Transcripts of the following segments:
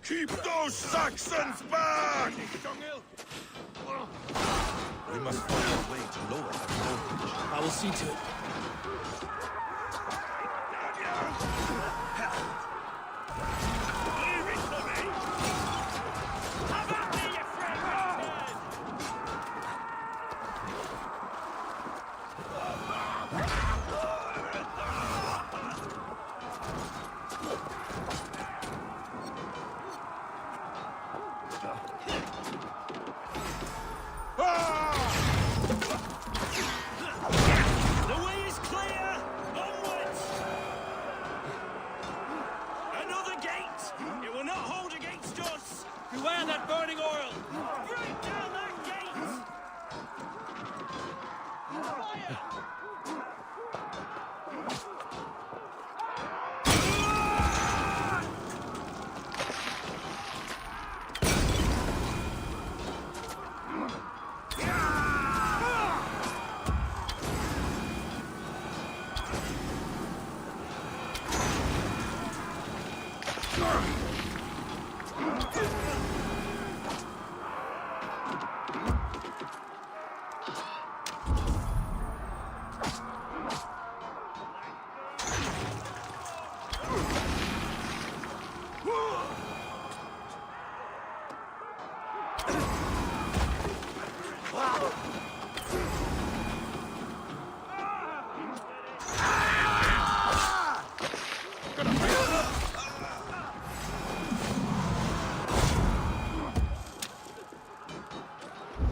Keep those Saxons back! We must find a way to lower that voltage. I will see to it. Leave it to me! Have at me, you friend! The way is clear! Onwards! Another gate! It will not hold against us! Beware that burning oil! Break down that gate!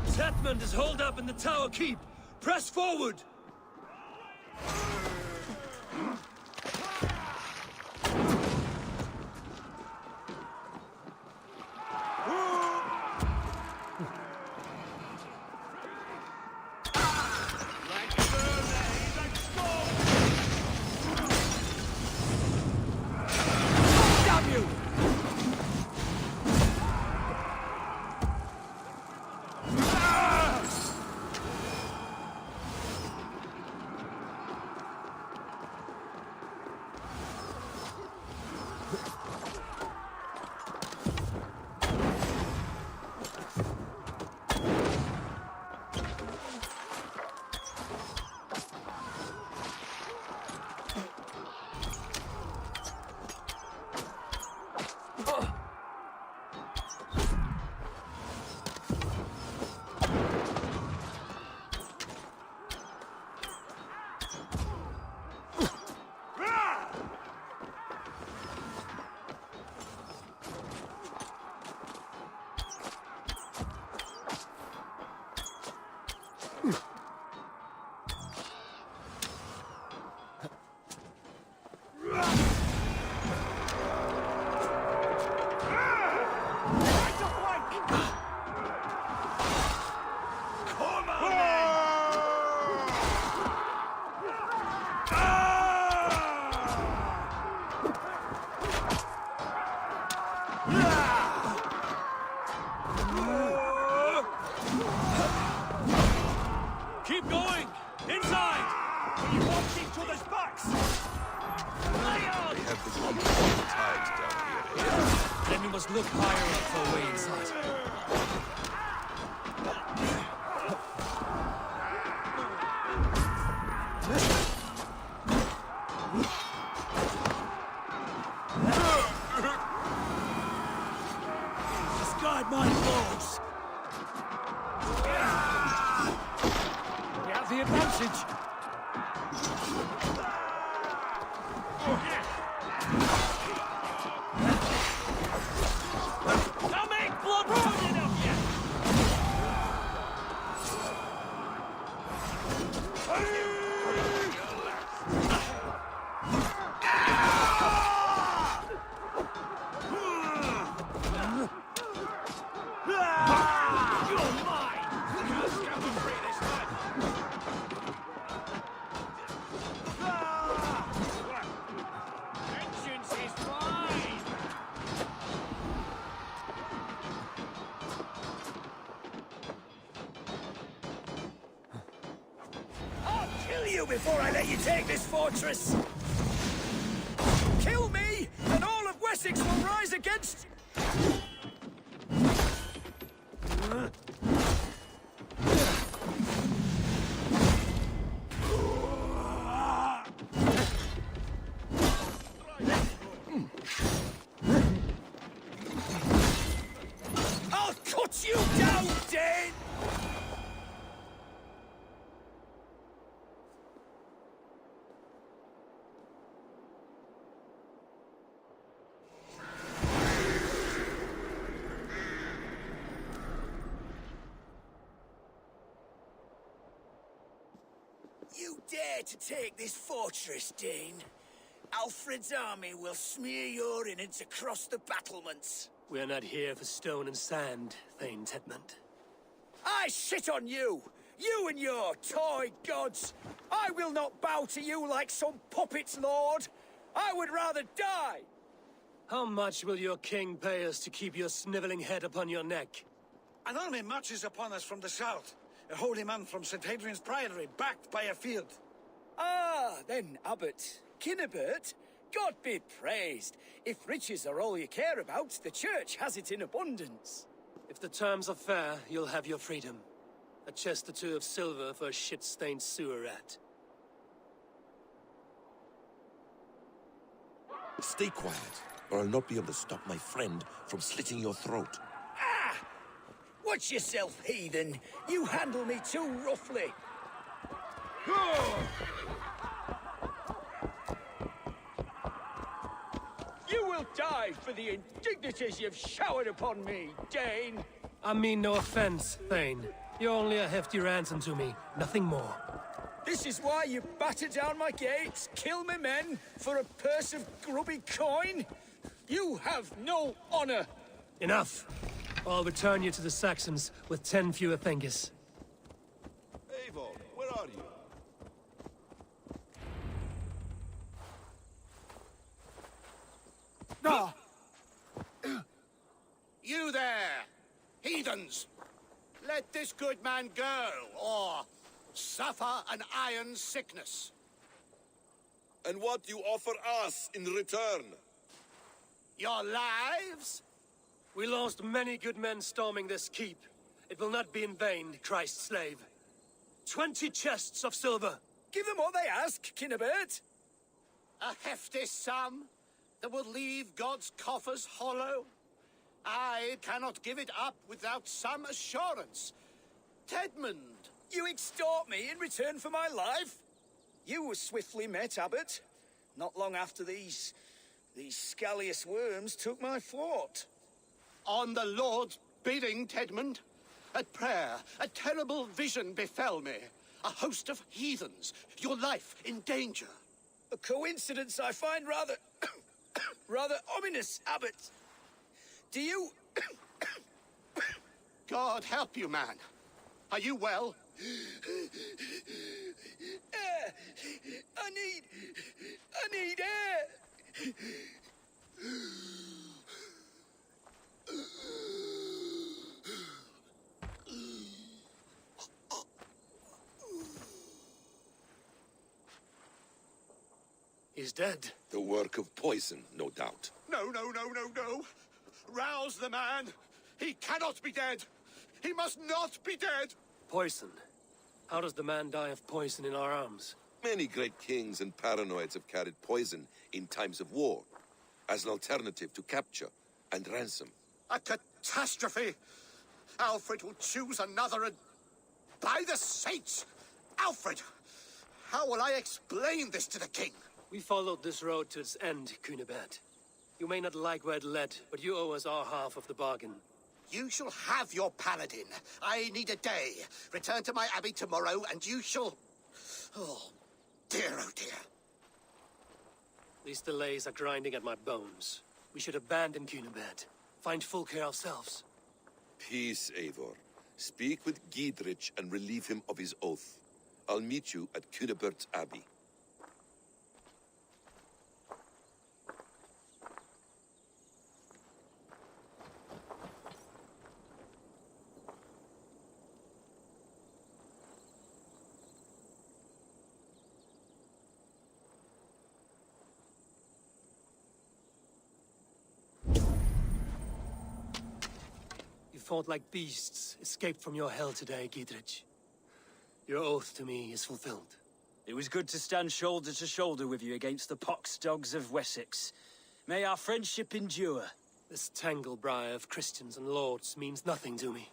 Zetmund is holed up in the tower keep. Press forward! Damn you! Keep going! Inside! You won't keep to the backs! Lay on! They have the keep all the tides down here. Then we must look higher up for a way inside. Discard my blows! We have the advantage! Now make blood running of you! You're mine! You'll scamper free this time! Vengeance is mine! I'll kill you before I let you take this fortress! Kill me, and all of Wessex will rise against... hunt you down, Dane! You dare to take this fortress, Dane? Alfred's army will smear your innards across the battlements. We're not here for stone and sand, Thane Tedmund. I shit on you! You and your toy gods! I will not bow to you like some puppet's lord! I would rather die! How much will your king pay us to keep your sniveling head upon your neck? An army marches upon us from the south. A holy man from St. Hadrian's Priory, backed by a field. Ah, then, Abbot. Kinnebert, God be praised. If riches are all you care about, the church has it in abundance. If the terms are fair, you'll have your freedom. A chest or two of silver for a shit-stained sewer rat. Stay quiet, or I'll not be able to stop my friend from slitting your throat. Watch yourself, heathen. You handle me too roughly. You will die for the indignities you've showered upon me, Dane. I mean no offense, Thane. You're only a hefty ransom to me, nothing more. This is why you batter down my gates, kill me men, for a purse of grubby coin? You have no honor. Enough. I'll return you to the Saxons with 10 fewer Thengis. Eivor, where are you? You there, heathens! Let this good man go, or suffer an iron sickness. And what you offer us in return? Your lives? We lost many good men storming this keep. It will not be in vain, Christ's slave. 20 chests of silver. Give them what they ask, Kinnebert. A hefty sum that will leave God's coffers hollow? I cannot give it up without some assurance. Tedmund! You extort me in return for my life? You were swiftly met, Abbot. Not long after these scallious worms took my fort. On the Lord's bidding, Tedmund. At prayer, a terrible vision befell me. A host of heathens, your life in danger. A coincidence I find rather... rather ominous, Abbot. Do you... God help you, man. Are you well? Air! I need air! He's dead. The work of poison, no doubt. No, no, no, no, no. Rouse the man. He cannot be dead. He must not be dead. Poison. How does the man die of poison in our arms? Many great kings and paranoids have carried poison in times of war, as an alternative to capture and ransom. A catastrophe. Alfred will choose another and... By the saints! Alfred! How will I explain this to the king? We followed this road to its end, Cunibert. You may not like where it led, but you owe us our half of the bargain. You shall have your paladin. I need a day. Return to my abbey tomorrow, and you shall... Oh, dear, oh dear. These delays are grinding at my bones. We should abandon Cunibert. Find Fulke ourselves. Peace, Eivor. Speak with Giedrich and relieve him of his oath. I'll meet you at Cunebert's Abbey. You fought like beasts, escaped from your hell today, Giedrich. Your oath to me is fulfilled. It was good to stand shoulder to shoulder with you against the pox dogs of Wessex. May our friendship endure. This tangle-briar of Christians and lords means nothing to me.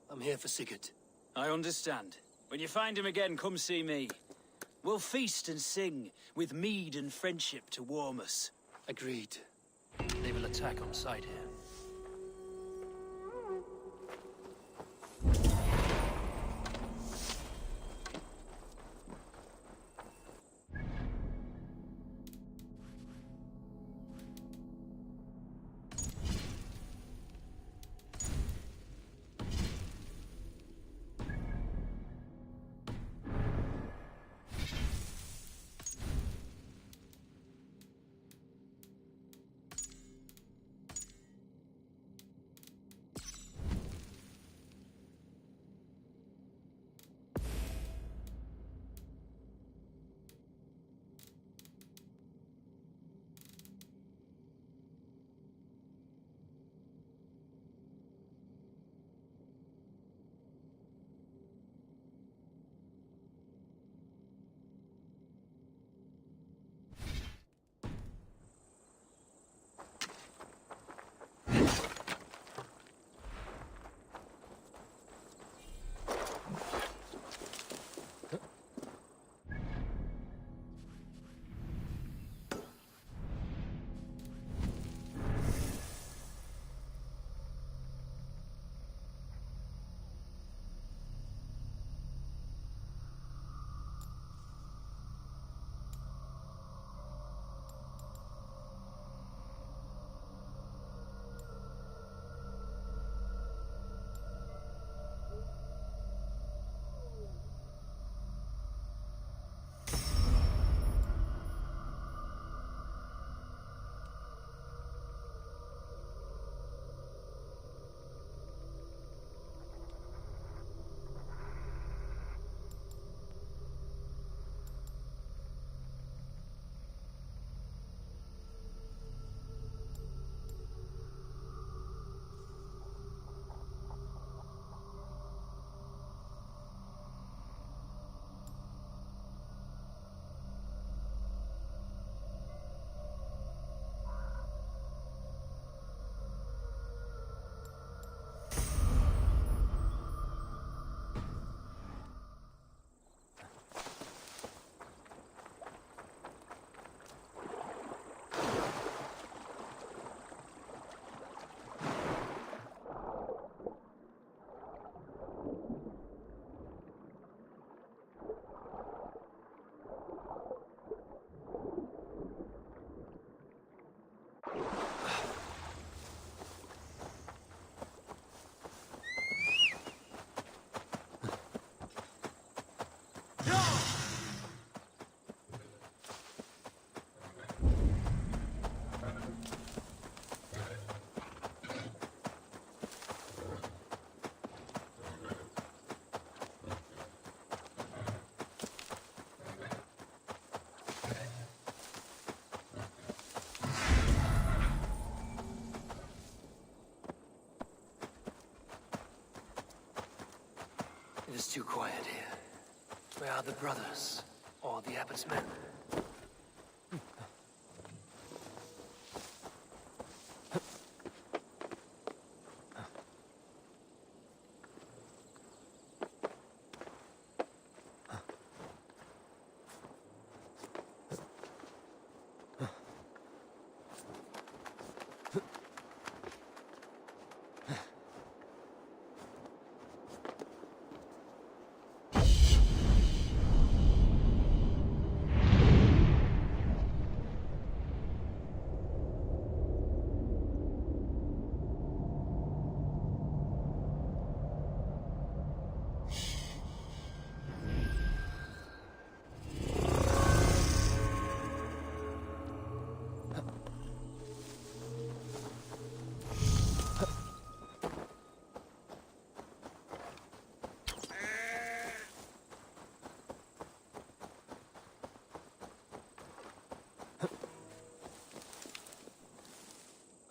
I'm here for Sigurd. I understand. When you find him again, come see me. We'll feast and sing, with mead and friendship to warm us. Agreed. They will attack on sight here. It is too quiet here. Where are the brothers? Or the abbot's men?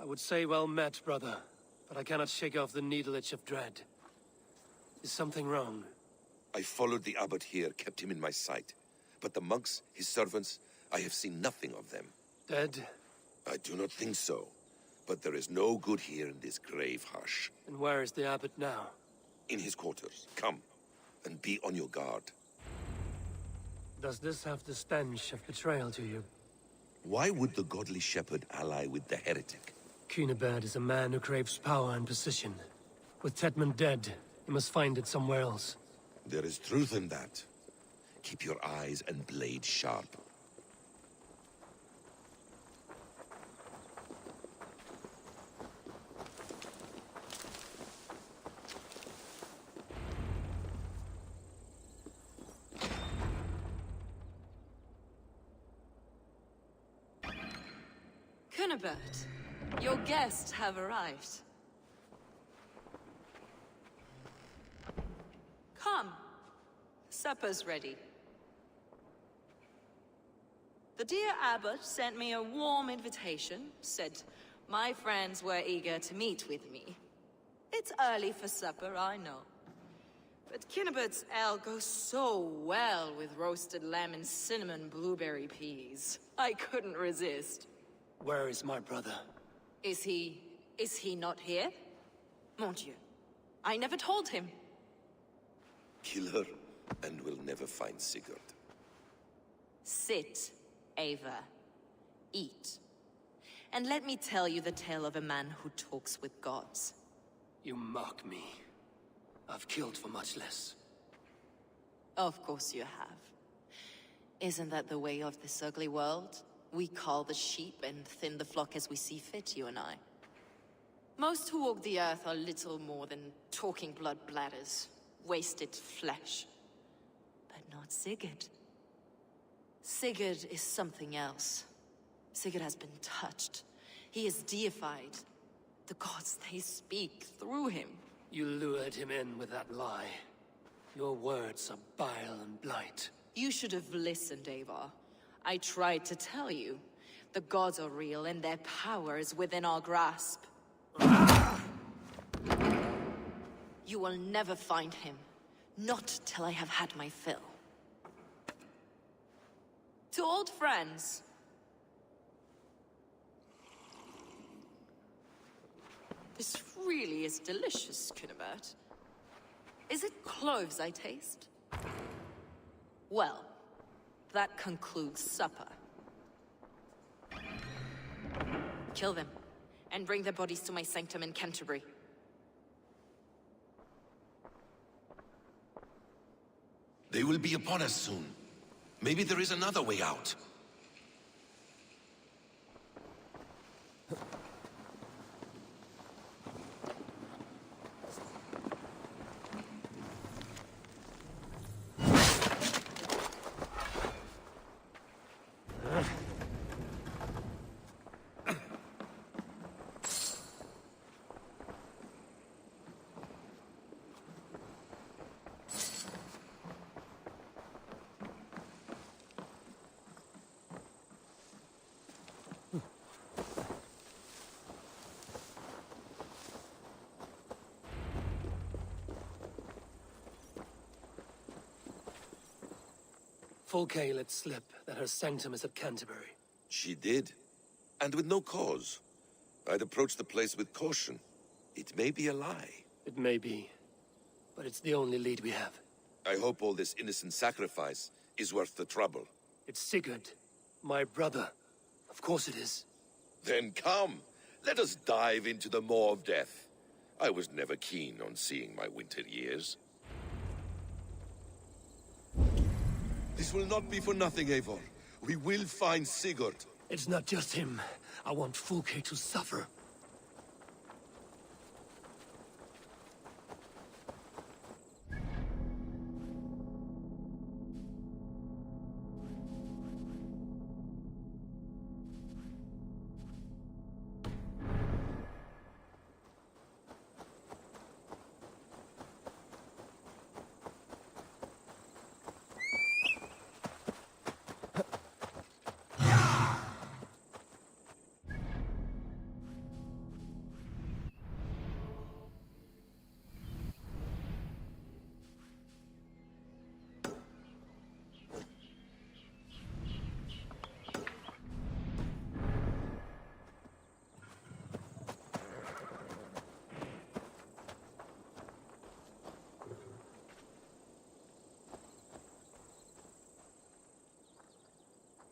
I would say well met, brother, but I cannot shake off the needle itch of dread. Is something wrong? I followed the abbot here, kept him in my sight. But the monks, his servants, I have seen nothing of them. Dead? I do not think so. But there is no good here in this grave hush. And where is the abbot now? In his quarters. Come, and be on your guard. Does this have the stench of betrayal to you? Why would the godly shepherd ally with the heretic? Cunibert is a man who craves power and position. With Tedman dead, he must find it somewhere else. There is truth in that. Keep your eyes and blade sharp. Cunibert, your guests have arrived. Come. Supper's ready. The dear abbot sent me a warm invitation, said my friends were eager to meet with me. It's early for supper, I know. But Cunibert's ale goes so well with roasted lamb and cinnamon blueberry peas. I couldn't resist. Where is my brother? Is he not here? Mon Dieu, I never told him. Kill her, and we'll never find Sigurd. Sit, Ava. Eat. And let me tell you the tale of a man who talks with gods. You mock me. I've killed for much less. Of course you have. Isn't that the way of this ugly world? We call the sheep and thin the flock as we see fit, you and I. Most who walk the earth are little more than talking blood bladders, wasted flesh. But not Sigurd. Sigurd is something else. Sigurd has been touched. He is deified. The gods, they speak through him. You lured him in with that lie. Your words are bile and blight. You should have listened, Ava. I tried to tell you. The gods are real and their power is within our grasp. You will never find him. Not till I have had my fill. To old friends. This really is delicious, Cunibert. Is it cloves I taste? Well, that concludes supper. Kill them, and bring their bodies to my sanctum in Canterbury. They will be upon us soon. Maybe there is another way out. Fulke let slip that her sanctum is at Canterbury. She did. And with no cause. I'd approach the place with caution. It may be a lie. It may be, but it's the only lead we have. I hope all this innocent sacrifice is worth the trouble. It's Sigurd, my brother. Of course it is. Then come, let us dive into the maw of death. I was never keen on seeing my winter years. This will not be for nothing, Eivor. We will find Sigurd. It's not just him. I want Fulke to suffer.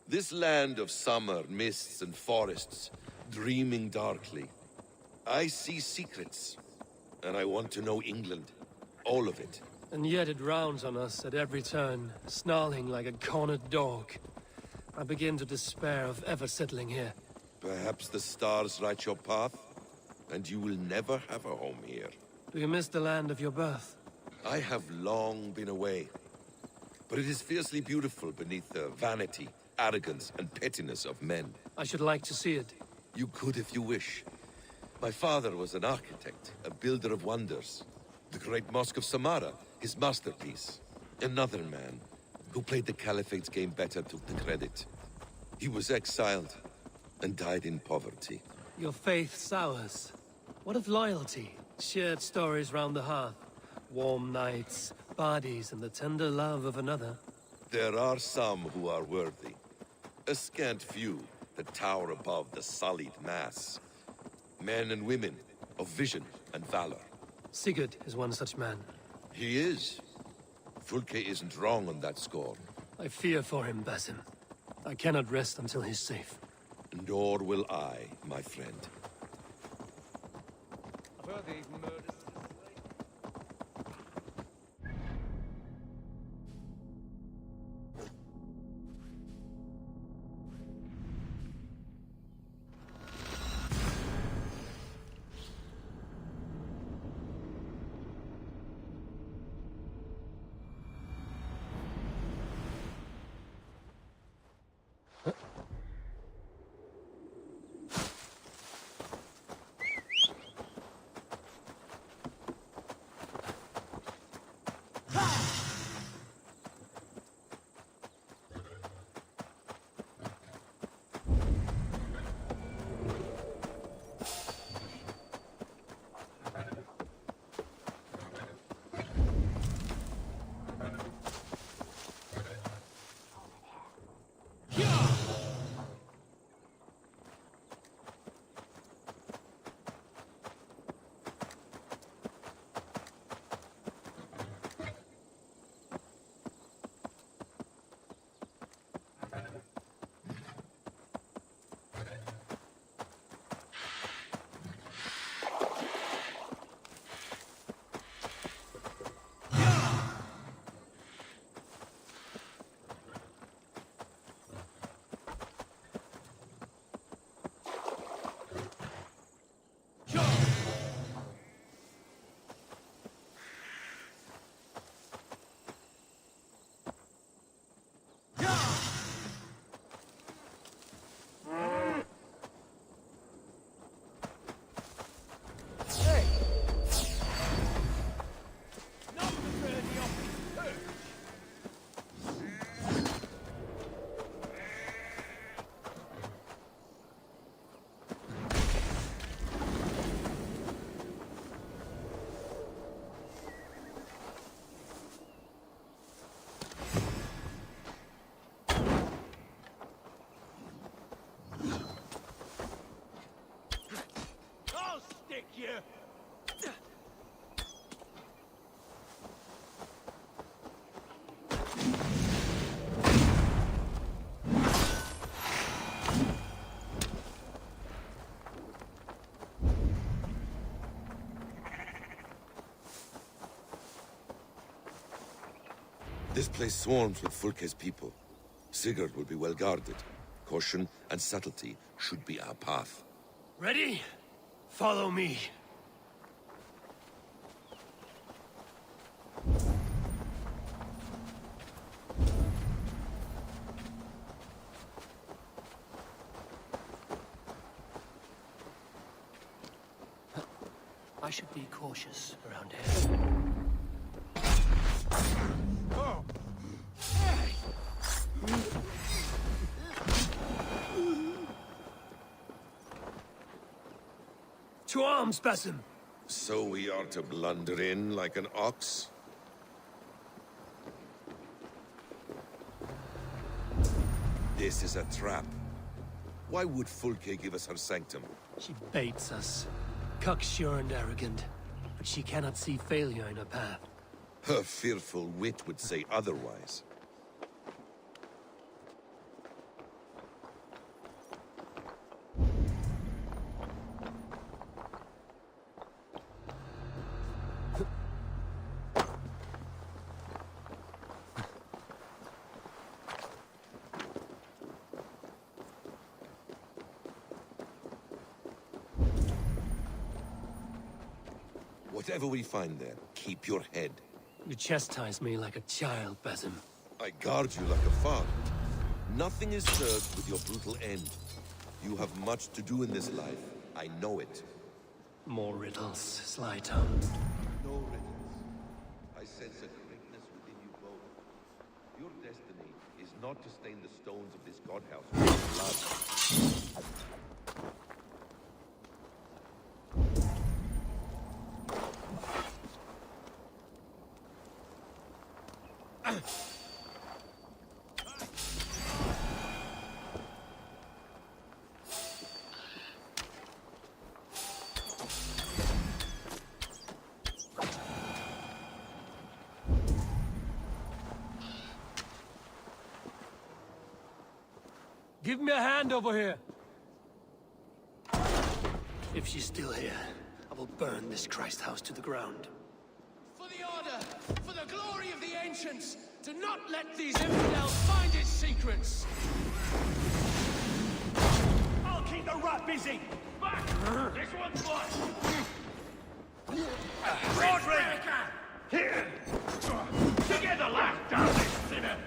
This land of summer, mists and forests, dreaming darkly. I see secrets, and I want to know England. All of it. And yet it rounds on us at every turn, snarling like a cornered dog. I begin to despair of ever settling here. Perhaps the stars light your path, and you will never have a home here. Do you miss the land of your birth? I have long been away, but it is fiercely beautiful beneath the vanity, arrogance, and pettiness of men. I should like to see it. You could if you wish. My father was an architect, a builder of wonders. The Great Mosque of Samarra, his masterpiece. Another man, who played the Caliphate's game better, took the credit. He was exiled, and died in poverty. Your faith sours. What of loyalty? Shared stories round the hearth. Warm nights, bodies, and the tender love of another. There are some who are worthy. A scant few that tower above the sullied mass. Men and women of vision and valor. Sigurd is one such man. He is. Fulke isn't wrong on that score. I fear for him, Basim. I cannot rest until he's safe. Nor will I, my friend. I've heard they've murdered. This place swarms with Fulke's people. Sigurd will be well guarded. Caution and subtlety should be our path. Ready? Follow me. I should be cautious around here. To arms, Basim! So we are to blunder in like an ox? This is a trap. Why would Fulke give us her sanctum? She baits us. Cocksure and arrogant. But she cannot see failure in her path. Her fearful wit would say otherwise. Whatever we find there, keep your head. You chastise me like a child, Basim. I guard you like a father. Nothing is served with your brutal end. You have much to do in this life. I know it. More riddles, sly tongue. No riddles. I sense a greatness within you both. Your destiny is not to stain the stones of this godhouse with blood. Give me a hand over here. If she's still here, I will burn this Christ house to the ground. For the Order, for the glory of the Ancients, do not let these infidels find its secrets! I'll keep the rat busy! Back! This one's mine! Roderick! Here! Together, lad! Down this sinner!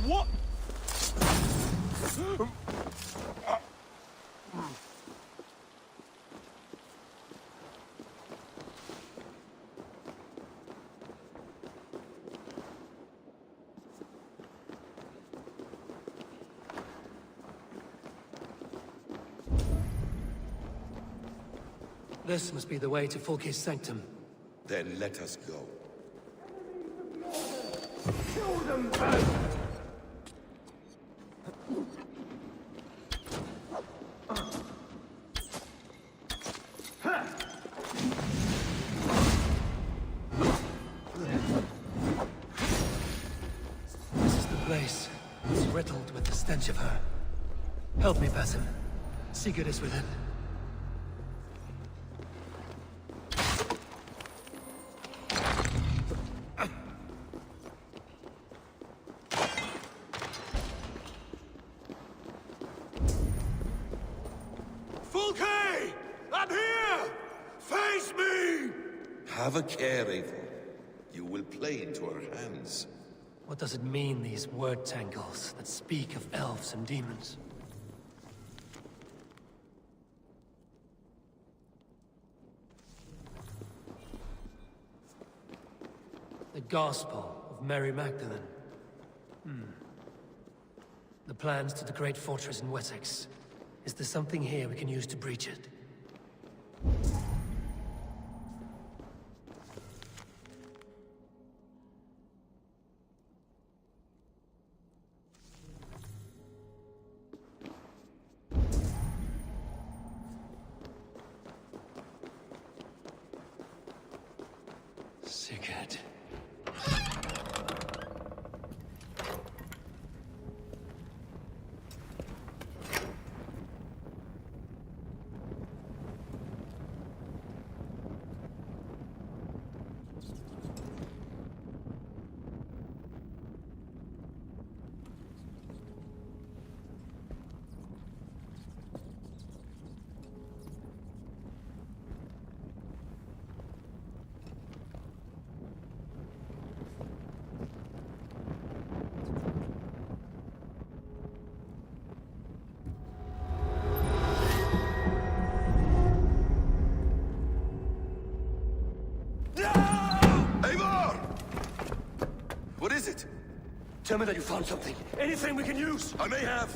What? This must be the way to Fulke's sanctum. Then let us go. Kill them both! This is the place. It's riddled with the stench of her. Help me, Basim. Sigurd is within. Fulke! I'm here! Face me! Have a care, Eivor. You will play into our hands. What does it mean, these word tangles that speak of elves and demons? The Gospel of Mary Magdalene. The plans to the great fortress in Wessex. Is there something here we can use to breach it? Sigurd. Tell me that you found something. Anything we can use! I may have.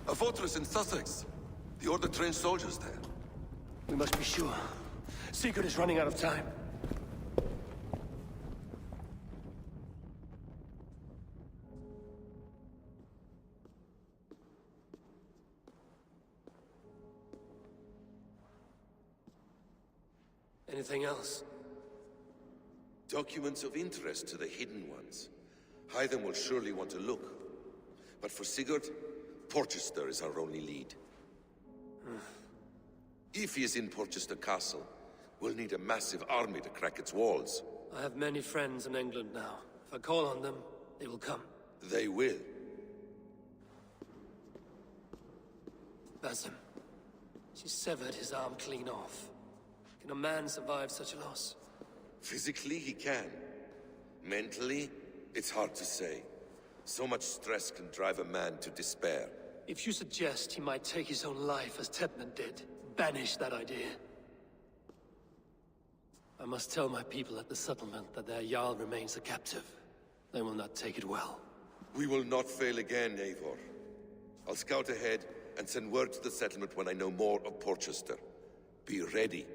A fortress in Sussex. The Order trained soldiers there. We must be sure. Secret is running out of time. Anything else? Documents of interest to the Hidden Ones. Hyden will surely want to look. But for Sigurd, Porchester is our only lead. If he is in Porchester Castle, we'll need a massive army to crack its walls. I have many friends in England now. If I call on them, they will come. They will. Basim. She severed his arm clean off. Can a man survive such a loss? Physically, he can. Mentally, it's hard to say. So much stress can drive a man to despair. If you suggest he might take his own life as Tedman did, banish that idea. I must tell my people at the settlement that their Jarl remains a captive. They will not take it well. We will not fail again, Eivor. I'll scout ahead and send word to the settlement when I know more of Porchester. Be ready.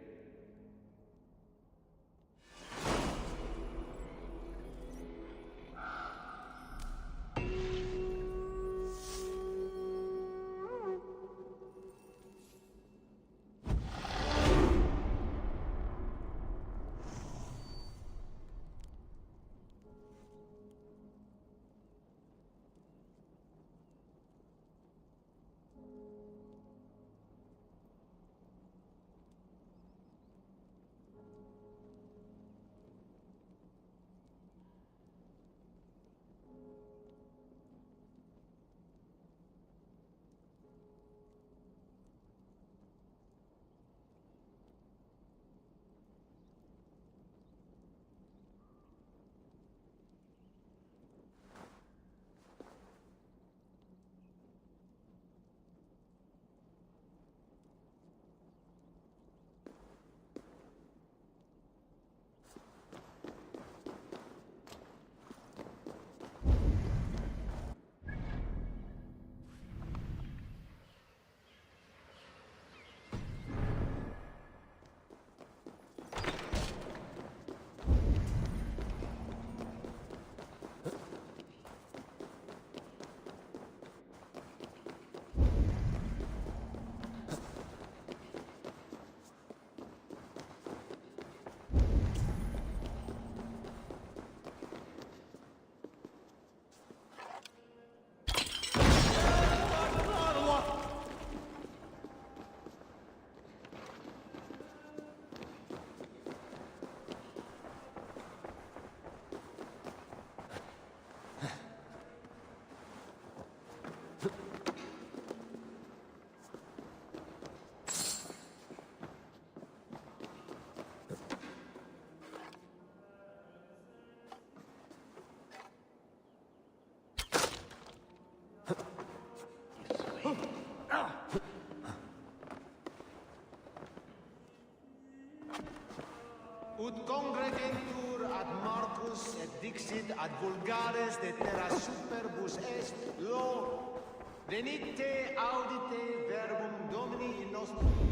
Ut congregentur ad Marcus et dixit ad vulgares de terra superbus est lo venite audite verbum Domini in nostrum.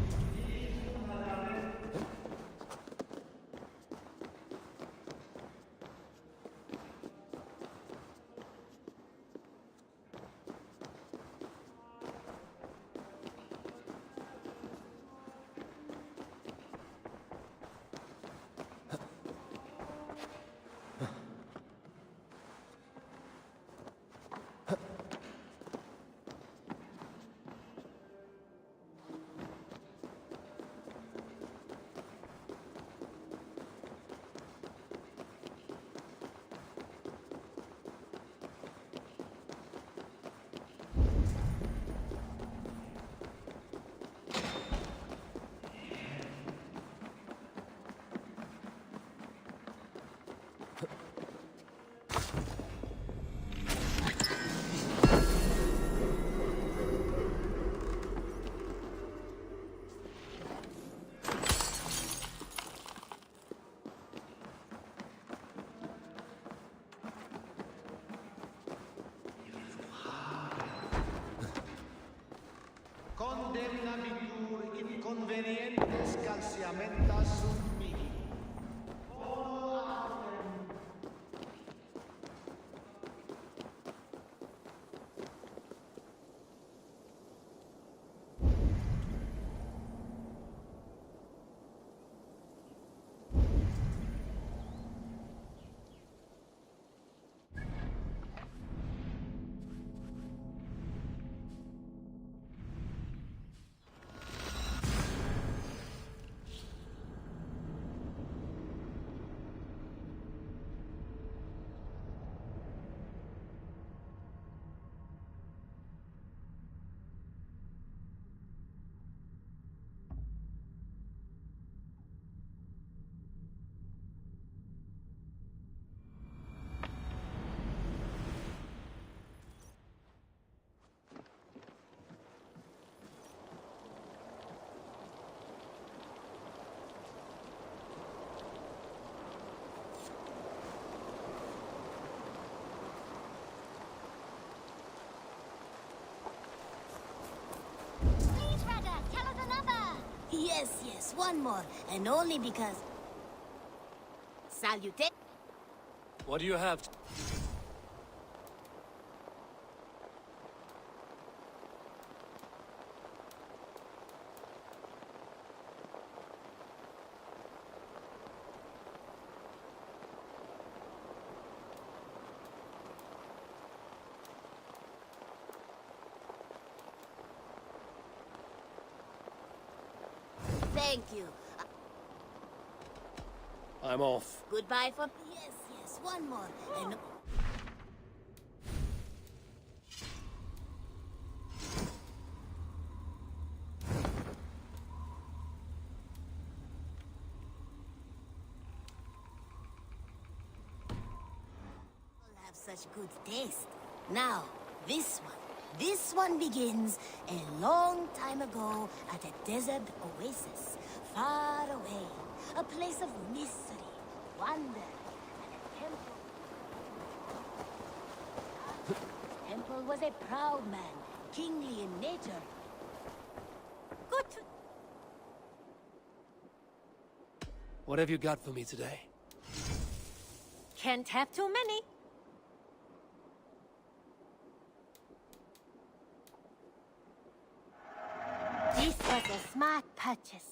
navitur inconvenientes calciamentas sunt mihi. Yes, one more, and only because... Salute. What do you have? Thank you. I'm off. Goodbye for... Yes, one more, and... Have such good taste. Now, this one. This one begins a long time ago at a desert oasis, far away. A place of mystery, wonder, and a temple. This temple was a proud man, kingly in nature. Good to... What have you got for me today? Can't have too many. This was a smart purchase.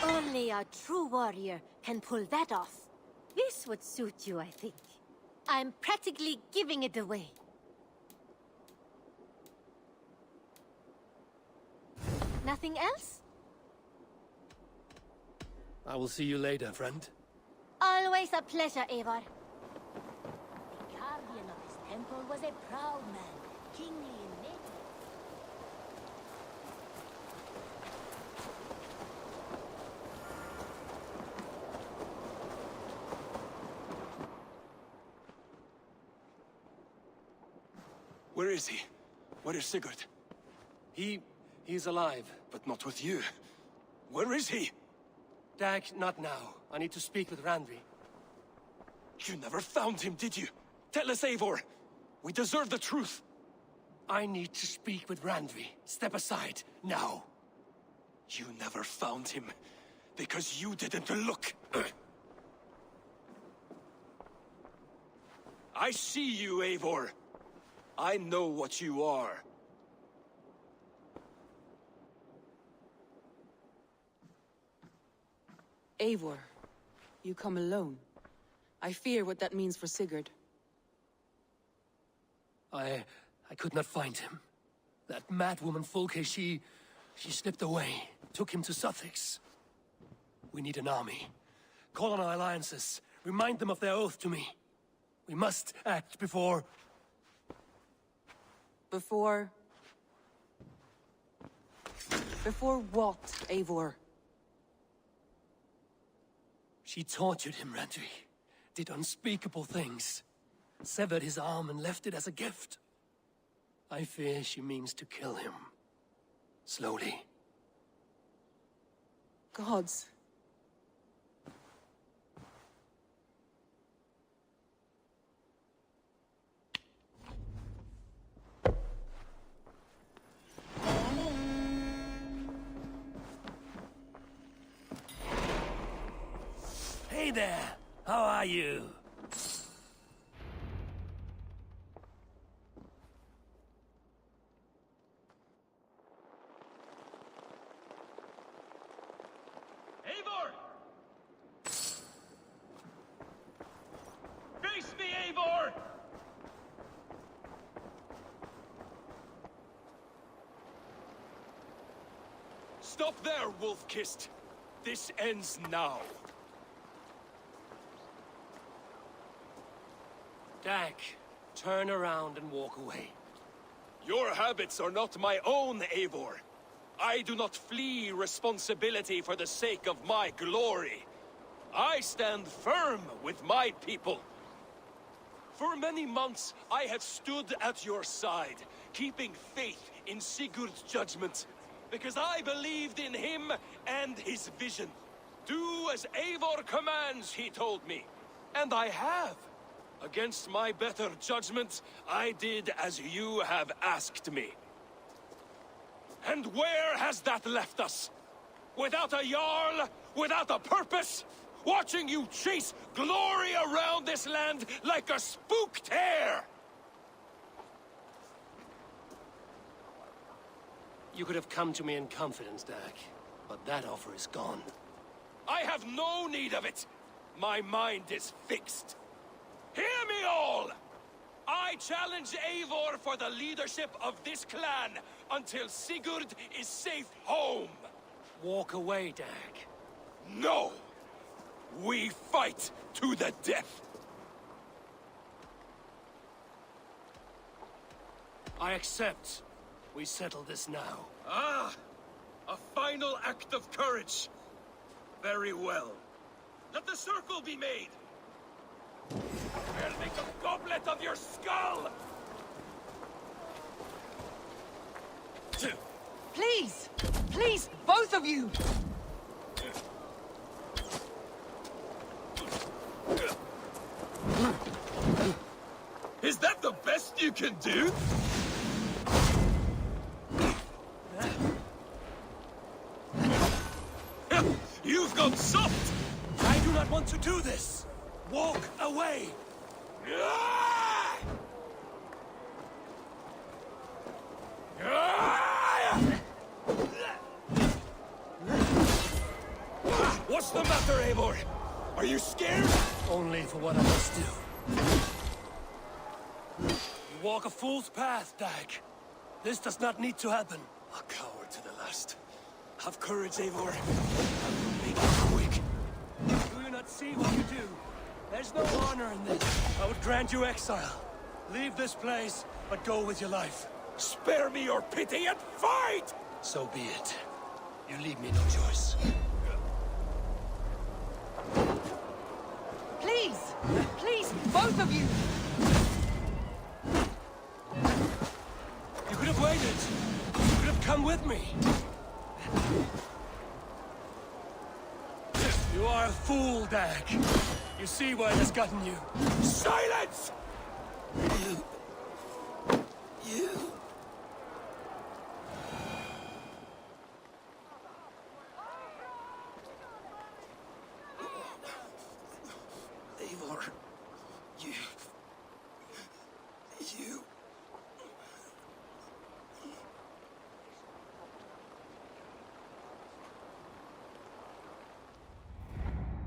Only a true warrior can pull that off. This would suit you, I think. I'm practically giving it away. Nothing else? I will see you later, friend. Always a pleasure, Eivor. The guardian of this temple was a proud man, kingly in nature. Where is he? Where is Sigurd? He's alive. But not with you. Where is he? Dag, not now. I need to speak with Randvi. You never found him, did you? Tell us, Eivor. We deserve the truth. I need to speak with Randvi. Step aside, now. You never found him, because you didn't look. I see you, Eivor. I know what you are. Eivor, you come alone. I fear what that means for Sigurd. I could not find him. That madwoman Folke, she slipped away, took him to Sussex. We need an army. Call on our alliances. Remind them of their oath to me. We must act before... Before what, Eivor? She tortured him, Randvi. Did unspeakable things. Severed his arm and left it as a gift. I fear she means to kill him. Slowly. Gods. Hey there! How are you? Eivor! Face me, Eivor! Stop there, Wolf-Kissed. This ends now. Dak, turn around and walk away. Your habits are not my own, Eivor. I do not flee responsibility for the sake of my glory. I stand firm with my people. For many months, I have stood at your side, keeping faith in Sigurd's judgment, because I believed in him and his vision. Do as Eivor commands, he told me. And I have. Against my better judgment, I did as you have asked me. And where has that left us? Without a Jarl, without a purpose, watching you chase glory around this land like a spooked hare! You could have come to me in confidence, Dak, but that offer is gone. I have no need of it! My mind is fixed. Hear me all! I challenge Eivor for the leadership of this clan until Sigurd is safe home. Walk away, Dak. No! We fight to the death! I accept. We settle this now. Ah! A final act of courage. Very well. Let the circle be made! I'll make a goblet of your skull! Please! Please, both of you! Is that the best you can do? You've got soft! I do not want to do this! Walk away! What's the matter, Eivor? Are you scared? Only for what I must do. You walk a fool's path, Dak. This does not need to happen. A coward to the last. Have courage, Eivor. Make it quick. Do you not see what you do? There's no honor in this. I would grant you exile. Leave this place, but go with your life. Spare me your pity and fight! So be it. You leave me no choice. Please! Please, both of you! You could have waited. You could have come with me. You are a fool, Dak. You see why it has gotten you. Silence! You... Eivor, you...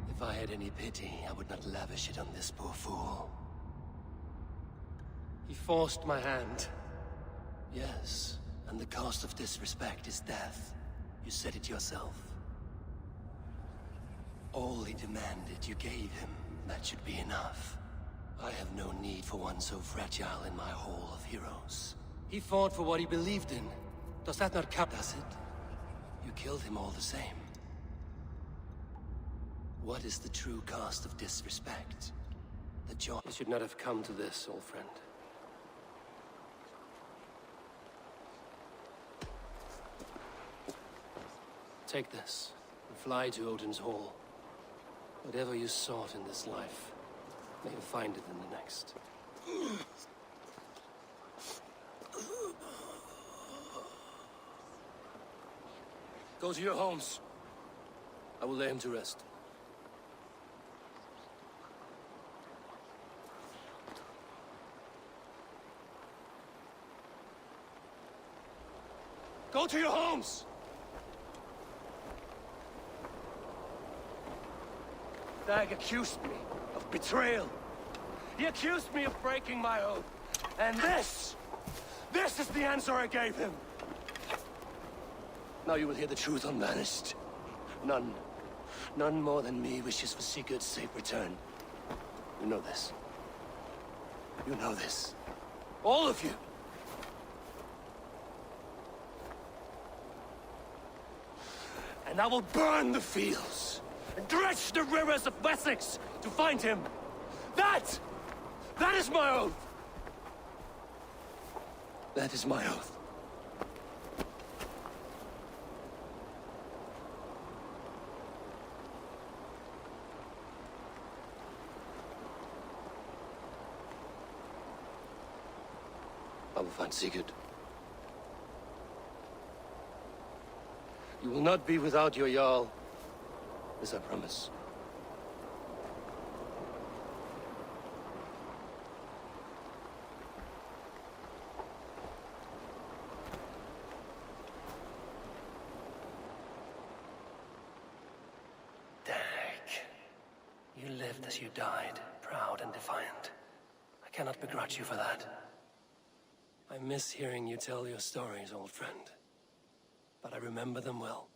If I had any pity, I would not lavish it on this poor fool. He forced my hand. Yes, and the cost of disrespect is death. You said it yourself. All he demanded, you gave him. That should be enough. I have no need for one so fragile in my hall of heroes. He fought for what he believed in. Does that not count, does it? You killed him all the same. What is the true cost of disrespect? The joy... You should not have come to this, old friend. Take this, and fly to Odin's Hall. Whatever you sought in this life, may you find it in the next. Go to your homes. I will lay him to rest. Go to your homes! Dag accused me of betrayal. He accused me of breaking my oath. And this is the answer I gave him. Now you will hear the truth unbanished. None more than me wishes for Sigurd's safe return. You know this. You know this. All of you. And I will burn the fields and dredge the rivers of Wessex to find him. That is my oath. That is my oath. I will find Sigurd. You will not be without your Jarl. This I promise. Dag. You lived as you died, proud and defiant. I cannot begrudge you for that. I miss hearing you tell your stories, old friend. But I remember them well.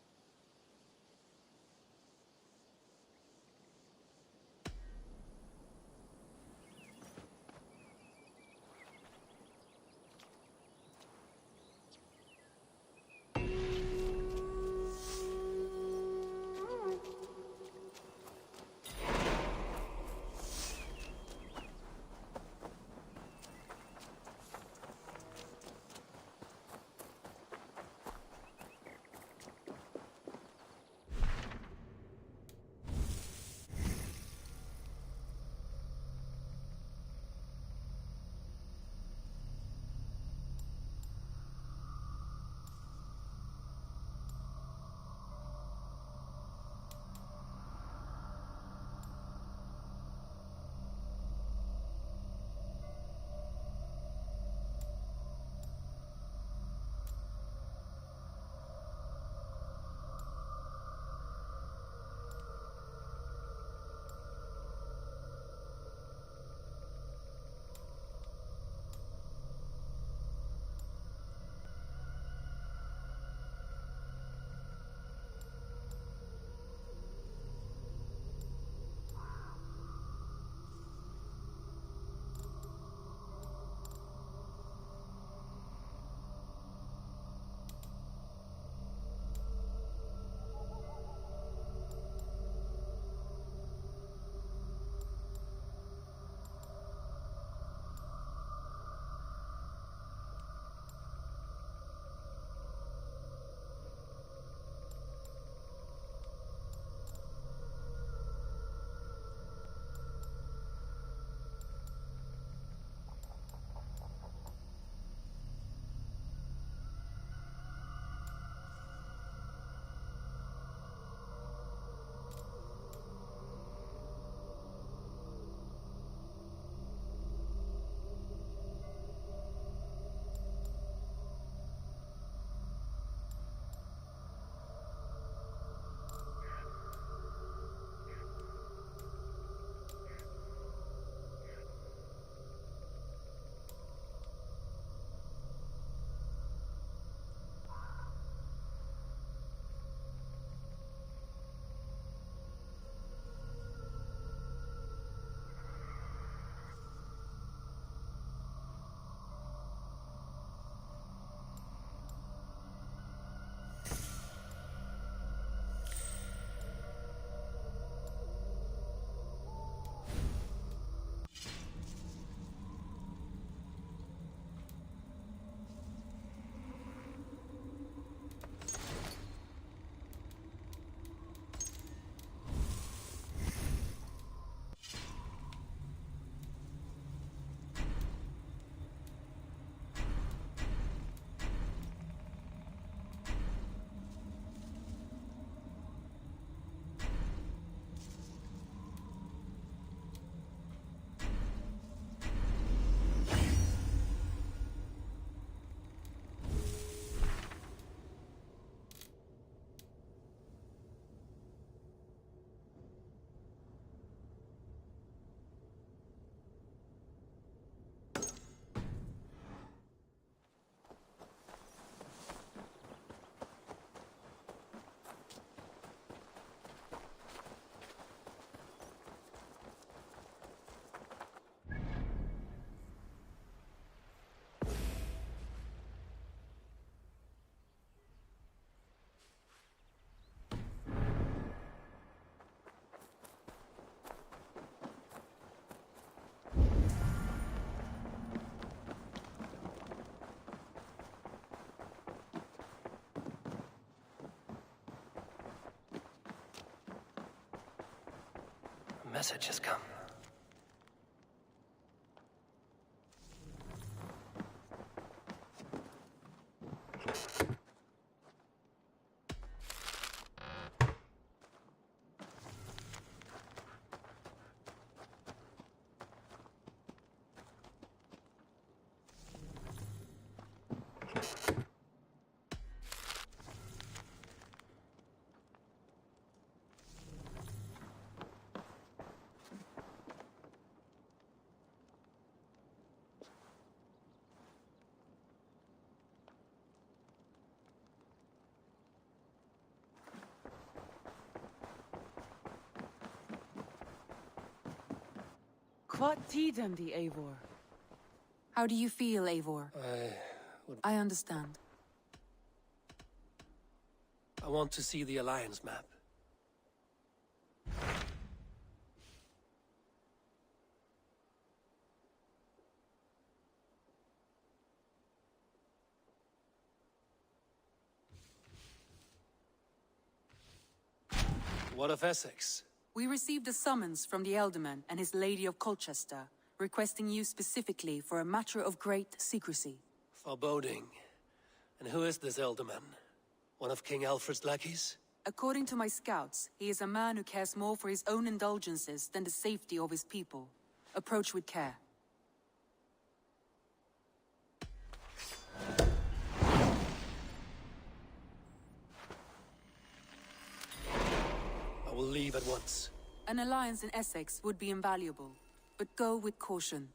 message has come. What tidem the Eivor? How do you feel, Eivor? I understand. I want to see the Alliance map. What of Essex? We received a summons from the Elderman and his Lady of Colchester, requesting you specifically for a matter of great secrecy. Foreboding. And who is this Elderman? One of King Alfred's lackeys? According to my scouts, he is a man who cares more for his own indulgences than the safety of his people. Approach with care. I will leave at once. An alliance in Essex would be invaluable, but go with caution.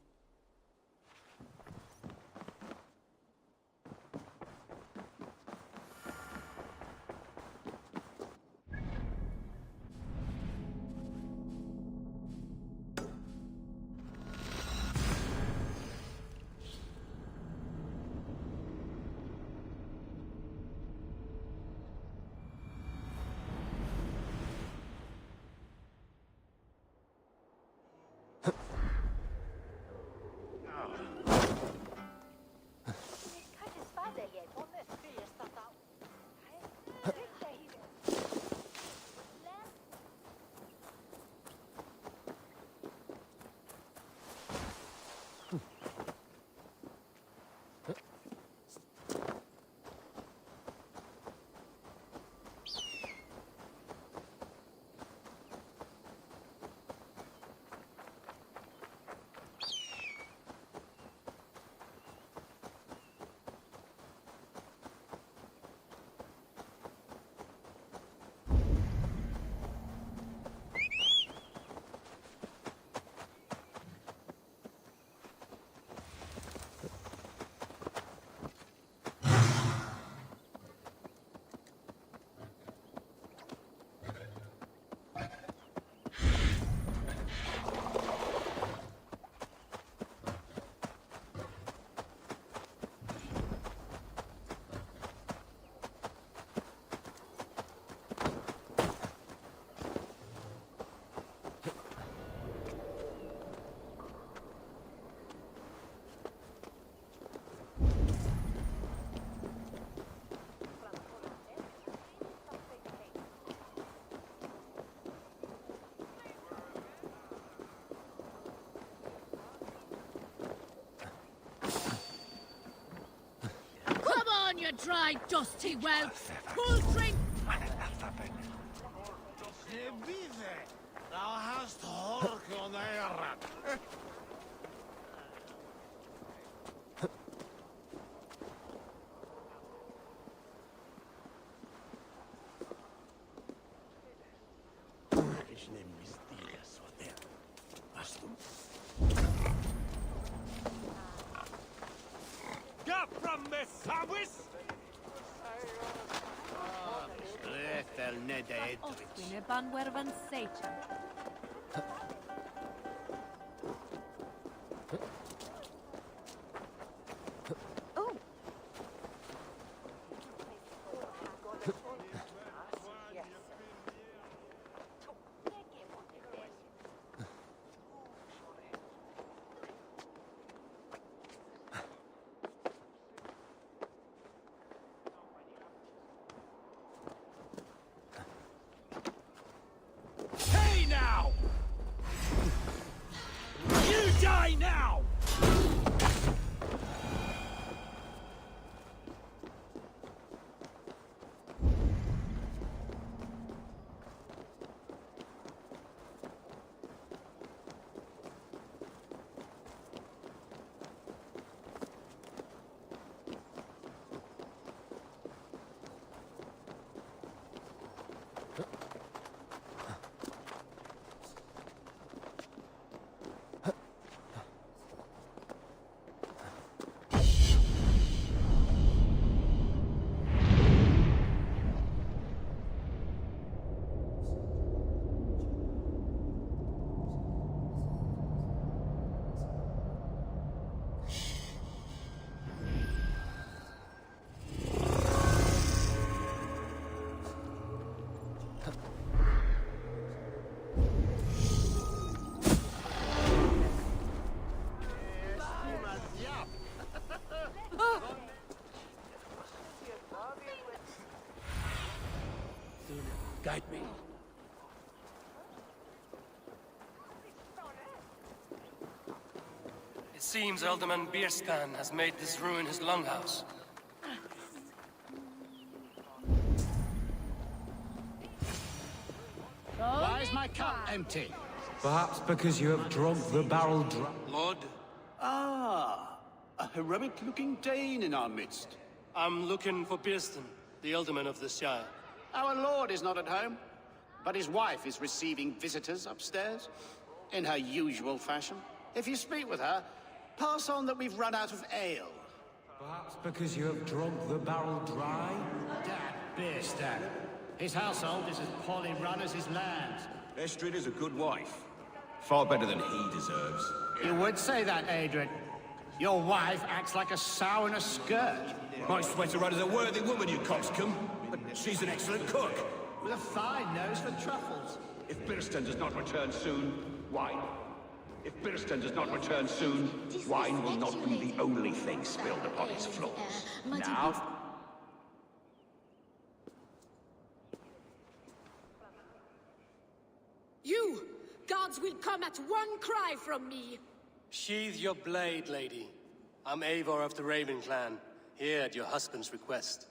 You dry, dusty whelp! Full drink! Thou hast hork on Eirad. Get from me, Sawis! Oswine banwerfan Satan. Die now! Guide me. It seems Alderman Bierstan has made this ruin his longhouse. Why is my cup empty? Perhaps because you have drunk the barrel dry. Lord? Ah, a heroic-looking Dane in our midst. I'm looking for Bierstan, the Alderman of the Shire. Our lord is not at home, but his wife is receiving visitors upstairs, in her usual fashion. If you speak with her, pass on that we've run out of ale. Perhaps because you have drunk the barrel dry? Dad, Bierstan. His household is as poorly run as his land. Estrid is a good wife. Far better than he deserves. You would say that, Adrian. Your wife acts like a sow in a skirt. My sweater run is a worthy woman, you coxcomb. But she's an excellent cook. With a fine nose for truffles. If Bierstan does not return soon, wine. If Bierstan does not return soon, wine will not be the only thing spilled upon its floors. Now... You! Gods will come at one cry from me! Sheathe your blade, lady. I'm Eivor of the Raven clan, here at your husband's request.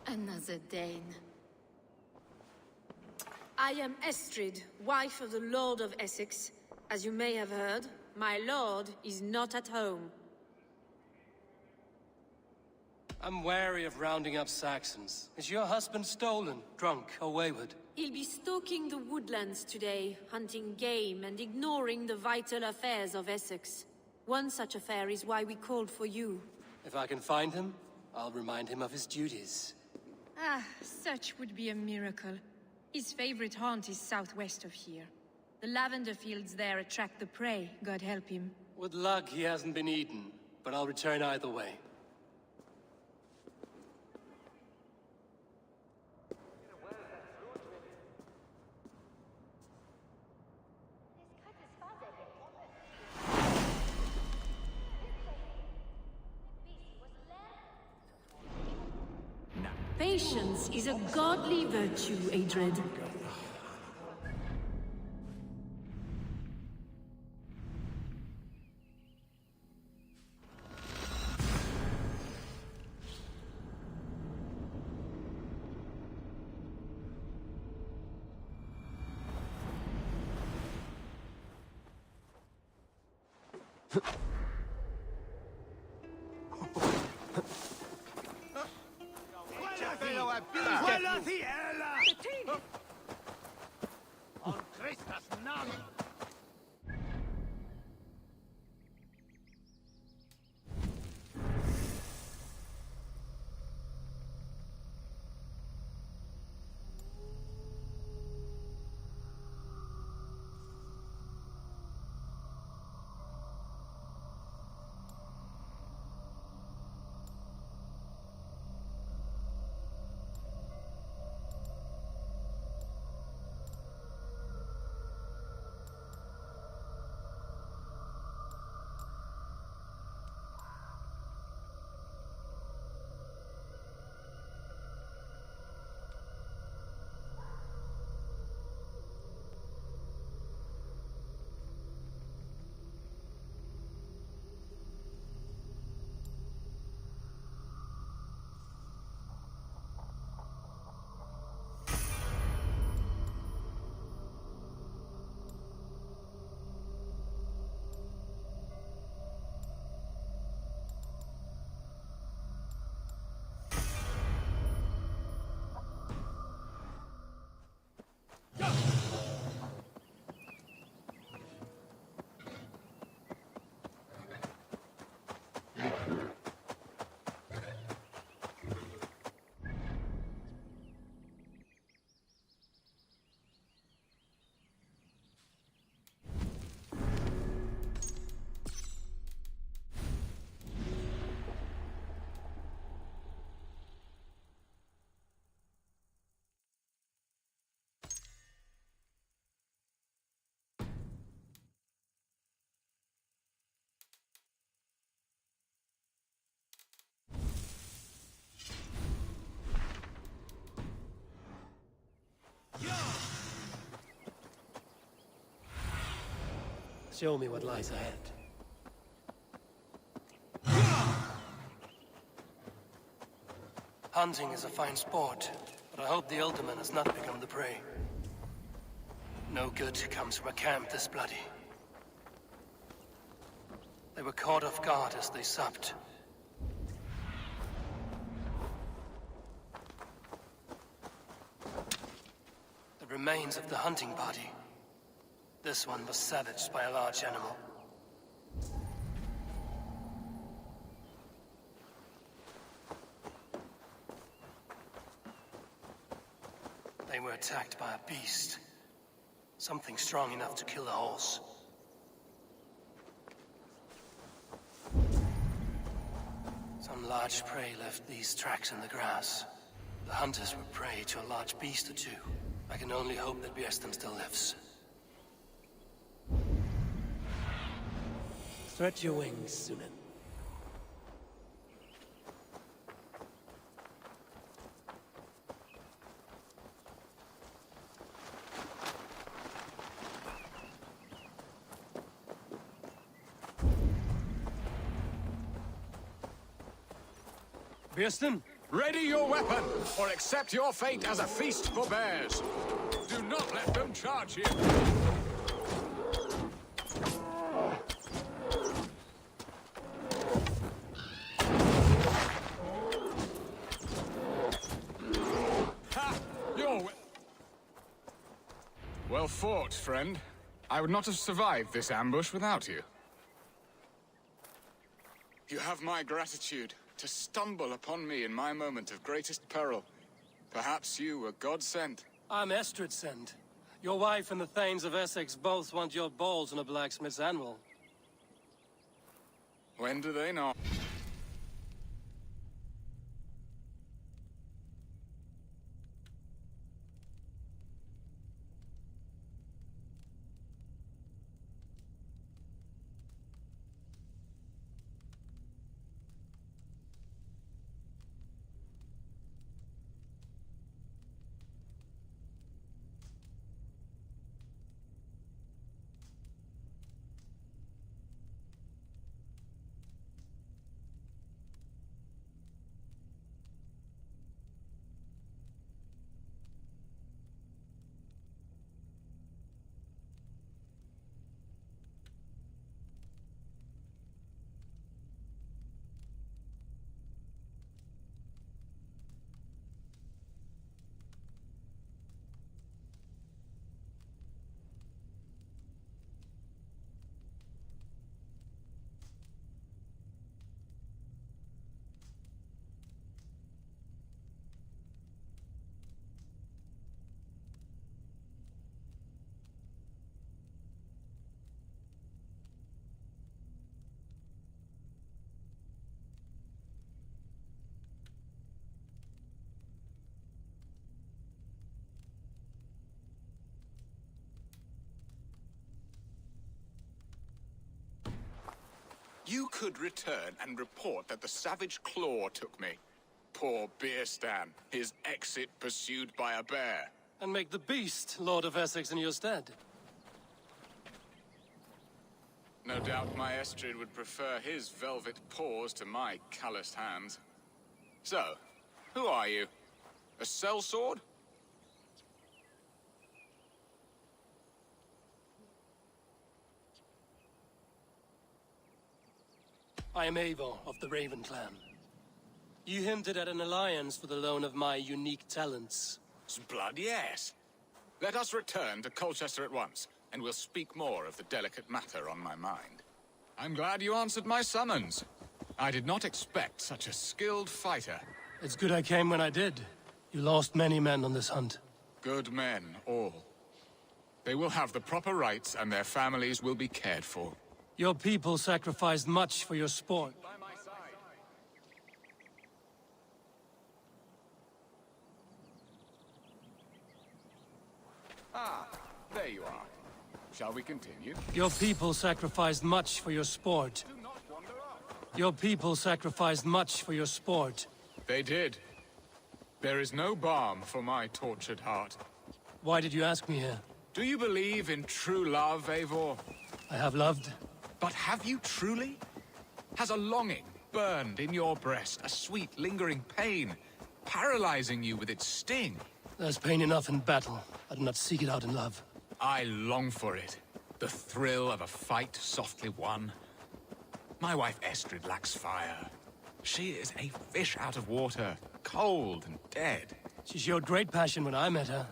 Another Dane. I am Estrid, wife of the Lord of Essex. As you may have heard, my lord is not at home. I'm wary of rounding up Saxons. Is your husband stolen, drunk, or wayward? He'll be stalking the woodlands today, hunting game and ignoring the vital affairs of Essex. One such affair is why we called for you. If I can find him, I'll remind him of his duties. Ah, such would be a miracle. His favorite haunt is southwest of here. The lavender fields there attract the prey, God help him. With luck, he hasn't been eaten, but I'll return either way. Patience is a godly virtue, Adred. Show me what lies ahead. Hunting is a fine sport, but I hope the Elderman has not become the prey. No good comes from a camp this bloody. They were caught off guard as they supped. The remains of the hunting party. This one was savaged by a large animal. They were attacked by a beast. Something strong enough to kill a horse. Some large prey left these tracks in the grass. The hunters were prey to a large beast or two. I can only hope that Bjersten still lives. Stretch your wings, Sunan. Bjersten? Ready your weapon, or accept your fate as a feast for bears. Do not let them charge you. Ha! Well fought, friend. I would not have survived this ambush without you. You have my gratitude. To stumble upon me in my moment of greatest peril. Perhaps you were God-sent. I'm Estrid sent. Your wife and the Thanes of Essex both want your balls on a blacksmith's anvil. When do they not? You could return and report that the savage claw took me. Poor Bjersten, his exit pursued by a bear. And make the beast Lord of Essex in your stead. No doubt my Estrid would prefer his velvet paws to my calloused hands. So, who are you? A sellsword? I am Eivor of the Raven Clan. You hinted at an alliance for the loan of my unique talents. Blood, yes. Let us return to Colchester at once, and we'll speak more of the delicate matter on my mind. I'm glad you answered my summons. I did not expect such a skilled fighter. It's good I came when I did. You lost many men on this hunt. Good men, all. They will have the proper rights, and their families will be cared for. Your people sacrificed much for your sport. Ah, there you are. Shall we continue? Your people sacrificed much for your sport. Your people sacrificed much for your sport. They did. There is no balm for my tortured heart. Why did you ask me here? Do you believe in true love, Eivor? I have loved. But have you truly? Has a longing burned in your breast, a sweet, lingering pain, paralyzing you with its sting? There's pain enough in battle. I do not seek it out in love. I long for it. The thrill of a fight softly won. My wife Estrid lacks fire. She is a fish out of water, cold and dead. She showed great passion when I met her,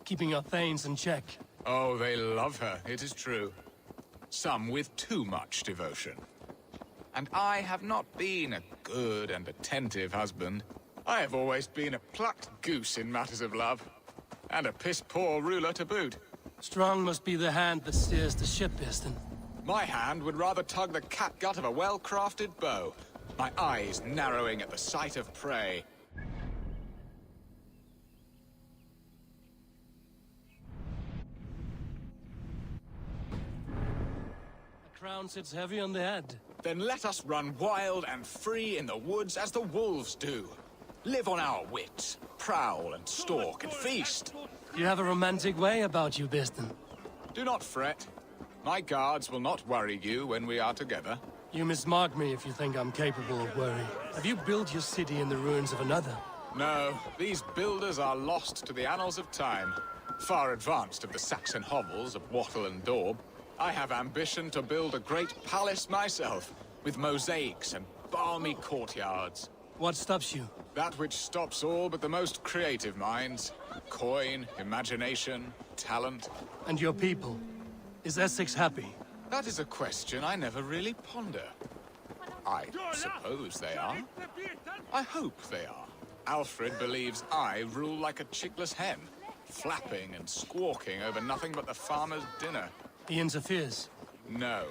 keeping her thanes in check. Oh, they love her, it is true. Some with too much devotion. And I have not been a good and attentive husband. I have always been a plucked goose in matters of love. And a piss-poor ruler to boot. Strong must be the hand that steers the ship, Piston. My hand would rather tug the catgut of a well-crafted bow. My eyes narrowing at the sight of prey. A crown sits heavy on the head. Then let us run wild and free in the woods as the wolves do. Live on our wits, prowl and stalk and feast. You have a romantic way about you, Piston. Do not fret. My guards will not worry you when we are together. You mismark me if you think I'm capable of worry. Have you built your city in the ruins of another? No, these builders are lost to the annals of time. Far advanced of the Saxon hovels of Wattle and Daub. I have ambition to build a great palace myself, with mosaics and balmy courtyards. What stops you? That which stops all but the most creative minds. Coin, imagination, talent. And your people? Is Essex happy? That is a question I never really ponder. I suppose they are. I hope they are. Alfred believes I rule like a chickless hen, flapping and squawking over nothing but the farmer's dinner. He interferes? No.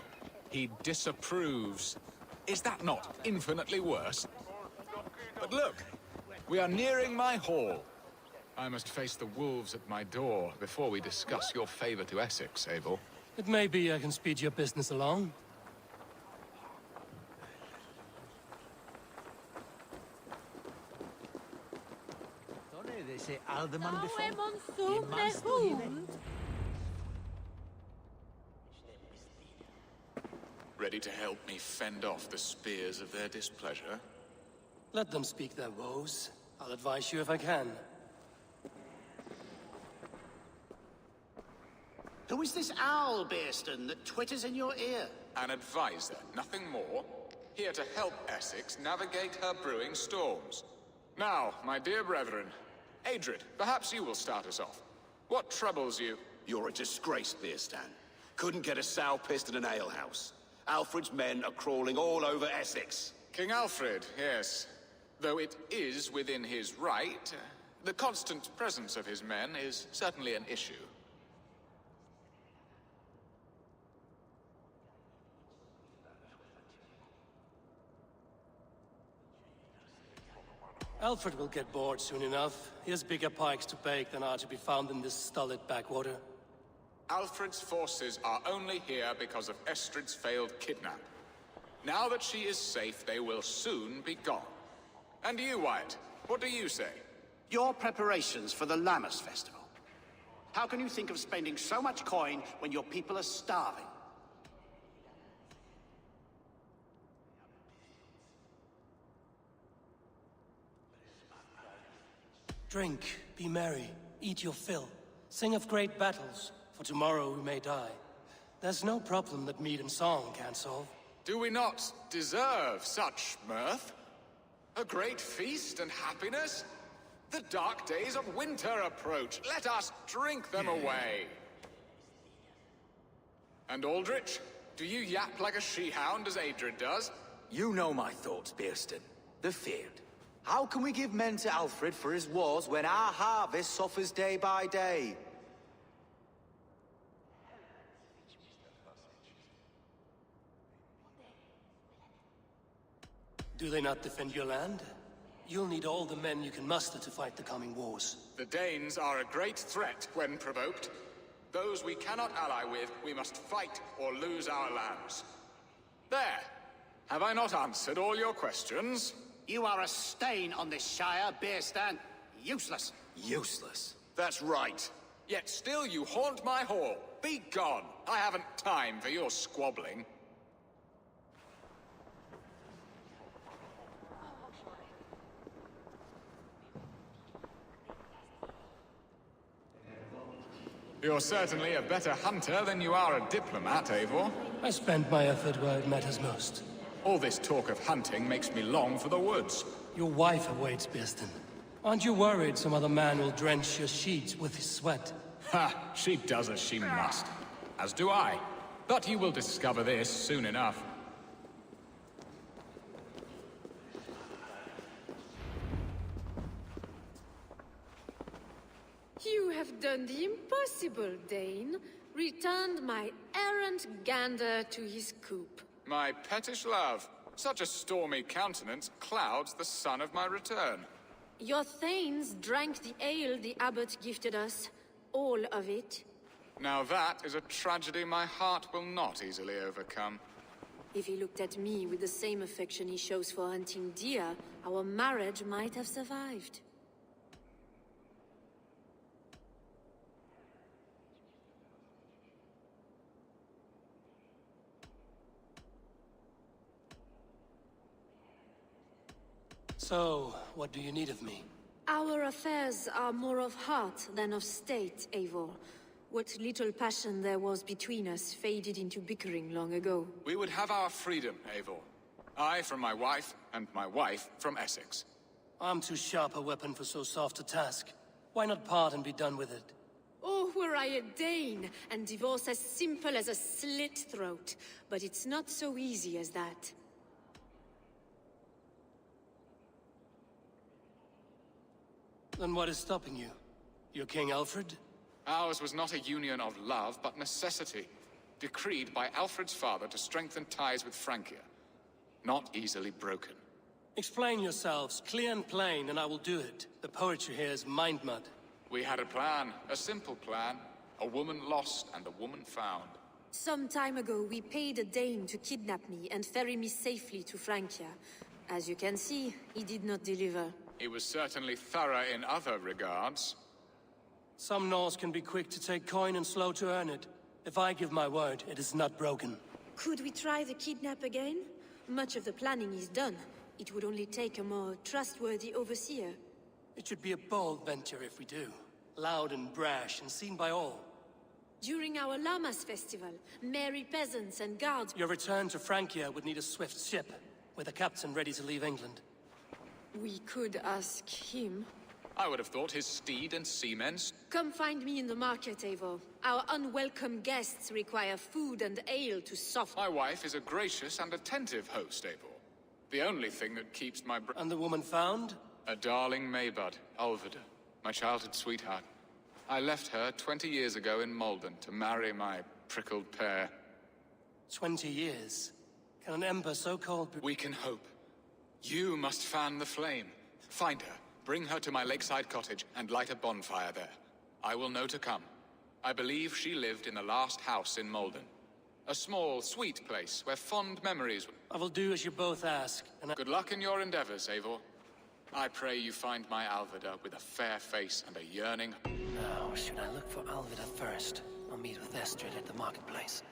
He disapproves. Is that not infinitely worse? But look, we are nearing my hall. I must face the wolves at my door before we discuss your favor to Essex, Abel. It may be I can speed your business along. Ready to help me fend off the spears of their displeasure? Let them speak their woes. I'll advise you if I can. Who is this owl, Bearston, that twitters in your ear? An advisor, nothing more. Here to help Essex navigate her brewing storms. Now, my dear brethren, Adrid, perhaps you will start us off. What troubles you? You're a disgrace, Bearstan. Couldn't get a sow pissed in an alehouse. Alfred's men are crawling all over Essex. King Alfred, yes. Though it is within his right, the constant presence of his men is certainly an issue. Alfred will get bored soon enough. He has bigger pikes to bake than are to be found in this stolid backwater. Alfred's forces are only here because of Estrid's failed kidnap. Now that she is safe, they will soon be gone. And you, Wyatt, what do you say? Your preparations for the Lammas Festival. How can you think of spending so much coin when your people are starving? Drink, be merry, eat your fill, sing of great battles, for tomorrow we may die. There's no problem that meat and song can't solve. Do we not deserve such mirth? A great feast and happiness? The dark days of winter approach. Let us drink them away. And Aldrich, do you yap like a she-hound as Adrid does? You know my thoughts, Bearston. The feared. How can we give men to Alfred for his wars when our harvest suffers day by day? Do they not defend your land? You'll need all the men you can muster to fight the coming wars. The Danes are a great threat when provoked. Those we cannot ally with, we must fight or lose our lands. There! Have I not answered all your questions? You are a stain on this Shire, Bearstan. Useless. Useless? That's right. Yet still you haunt my hall, Be gone! I haven't time for your squabbling. You're certainly a better hunter than you are a diplomat, Eivor. I spent my effort where it matters most. All this talk of hunting makes me long for the woods. Your wife awaits, Birston. Aren't you worried some other man will drench your sheets with his sweat? Ha! She does as she must. As do I. But you will discover this soon enough. You have done the impossible, Dane. Returned my errant gander to his coop. My pettish love. Such a stormy countenance clouds the sun of my return. Your thanes drank the ale the abbot gifted us. All of it. Now that is a tragedy my heart will not easily overcome. If he looked at me with the same affection he shows for hunting deer, our marriage might have survived. So, what do you need of me? Our affairs are more of heart than of state, Eivor. What little passion there was between us faded into bickering long ago. We would have our freedom, Eivor. I from my wife, and my wife from Essex. I'm too sharp a weapon for so soft a task. Why not part and be done with it? Oh, were I a Dane, and divorce as simple as a slit throat. But it's not so easy as that. Then what is stopping you? Your King Alfred? Ours was not a union of love, but necessity. Decreed by Alfred's father to strengthen ties with Francia. Not easily broken. Explain yourselves, clear and plain, and I will do it. The poetry here is mind mud. We had a plan, a simple plan. A woman lost and a woman found. Some time ago, we paid a Dane to kidnap me and ferry me safely to Francia. As you can see, he did not deliver. He was certainly thorough in other regards. Some Norse can be quick to take coin and slow to earn it. If I give my word, it is not broken. Could we try the kidnap again? Much of the planning is done. It would only take a more trustworthy overseer. It should be a bold venture if we do. Loud and brash and seen by all. During our Llamas festival, merry peasants and guards... Your return to Francia would need a swift ship, with a captain ready to leave England. We could ask him. I would have thought his steed and seamen... Come find me in the market, Eivor. Our unwelcome guests require food and ale to soften... My wife is a gracious and attentive host, Eivor. The only thing that keeps my... And the woman found? A darling Maybud, Alvida, my childhood sweetheart. I left her 20 years ago in Malden to marry my prickled pear. 20 years? Can an ember so cold be... We can hope. You must fan the flame. Find her, bring her to my lakeside cottage, and light a bonfire there. I will know to come. I believe she lived in the last house in Malden. A small, sweet place where fond memories... I will do as you both ask, and Good luck in your endeavors, Eivor. I pray you find my Alvida with a fair face and a yearning... Now, should I look for Alvida first, or meet with Estrid at the marketplace?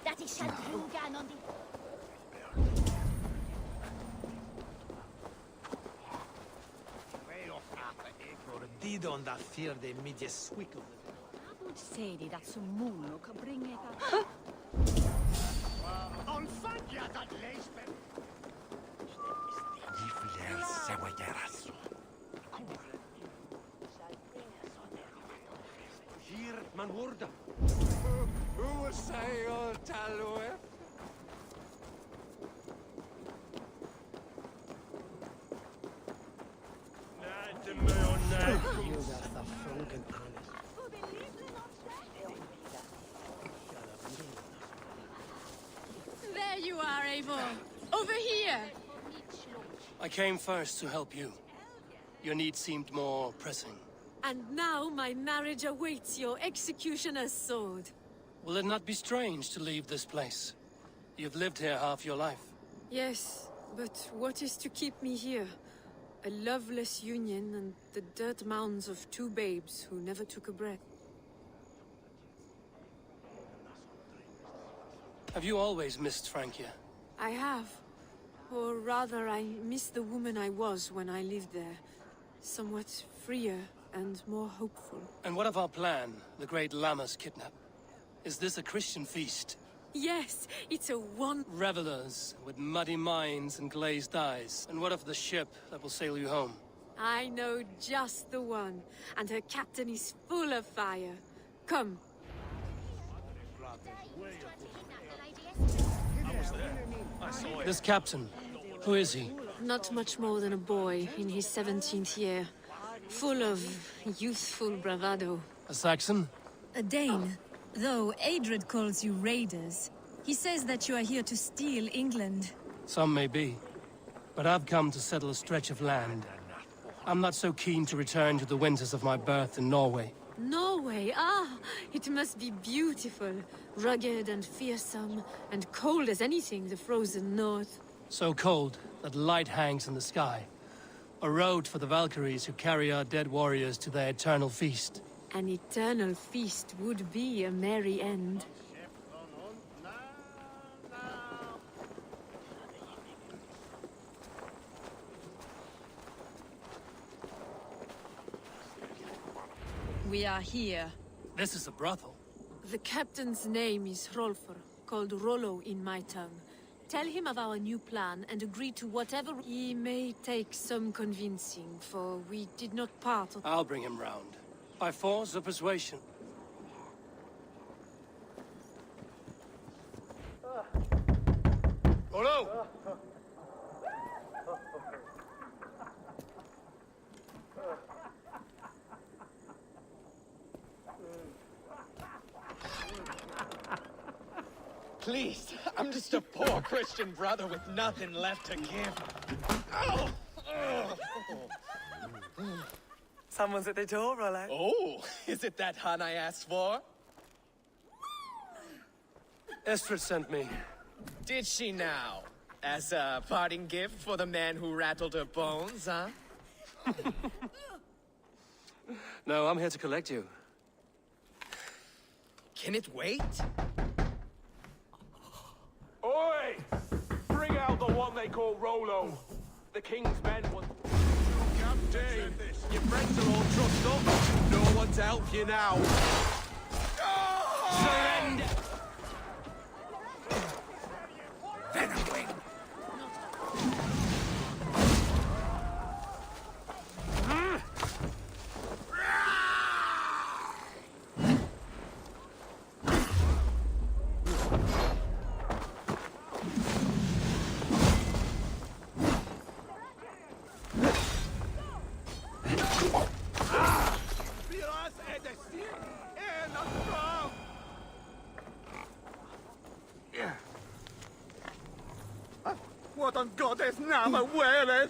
Dat is shall drugan on the... Didon da fear de midje swickle. Abud sedi dat som muno kan bringa ett... On fagia dat leisper. Gifler se guayarasso. Who will say your Talue? There you are, Eivor. Over here. I came first to help you. Your need seemed more pressing. And now my marriage awaits your executioner's sword. Will it not be strange to leave this place? You've lived here half your life. Yes, but what is to keep me here? A loveless union and the dirt mounds of two babes who never took a breath. Have you always missed Francia? I have. Or rather, I miss the woman I was when I lived there. Somewhat freer and more hopeful. And what of our plan, the great Lammas kidnap? Is this a Christian feast? Yes, it's a Revelers with muddy minds and glazed eyes. And what of the ship that will sail you home? I know just the one, and her captain is full of fire. Come. This captain, who is he? Not much more than a boy in his 17th year. Full of youthful bravado. A Saxon? A Dane. Though Adred calls you raiders. He says that you are here to steal England. Some may be. But I've come to settle a stretch of land. I'm not so keen to return to the winters of my birth in Norway. Norway? Ah, it must be beautiful. Rugged and fearsome, and cold as anything the frozen north. So cold that light hangs in the sky. A road for the Valkyries who carry our dead warriors to their eternal feast. An eternal feast would be a merry end. We are here. This is a brothel. The captain's name is Hrolfr, called Rollo in my tongue. Tell him of our new plan and agree to whatever... He may take some convincing, for we did not part... I'll bring him round. By force or persuasion. Rollo! Please, I'm just a poor Christian brother with nothing left to give. Oh! Someone's at the door, Rollo. Oh, is it that hun I asked for? Estrid sent me. Did she now? As a parting gift for the man who rattled her bones, huh? No, I'm here to collect you. Can it wait? Oi! Bring out the one they call Rollo. The king's men want... Captain, your friends are all trussed up. No one to help you now. Surrender! Venomwing! What on God's name are wearing?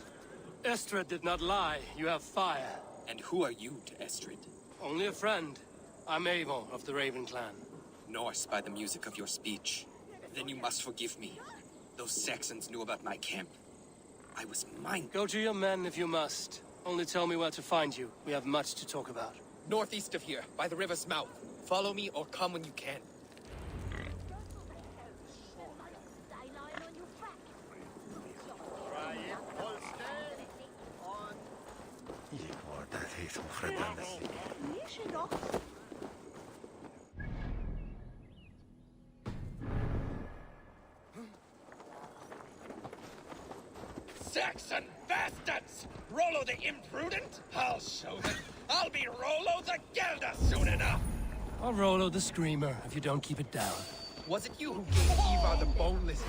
Estrid did not lie. You have fire. And who are you to Estrid? Only a friend. I'm Eivor of the Raven clan. Norse by the music of your speech. Then you must forgive me. Those Saxons knew about my camp. I was mine. Go to your men if you must. Only tell me where to find you. We have much to talk about. Northeast of here, by the river's mouth. Follow me or come when you can. Saxon bastards! Rollo the imprudent? I'll show them. I'll be Rollo the Gelder soon enough! I'll Rollo the Screamer if you don't keep it down. Was it you who gave Eva the boneless?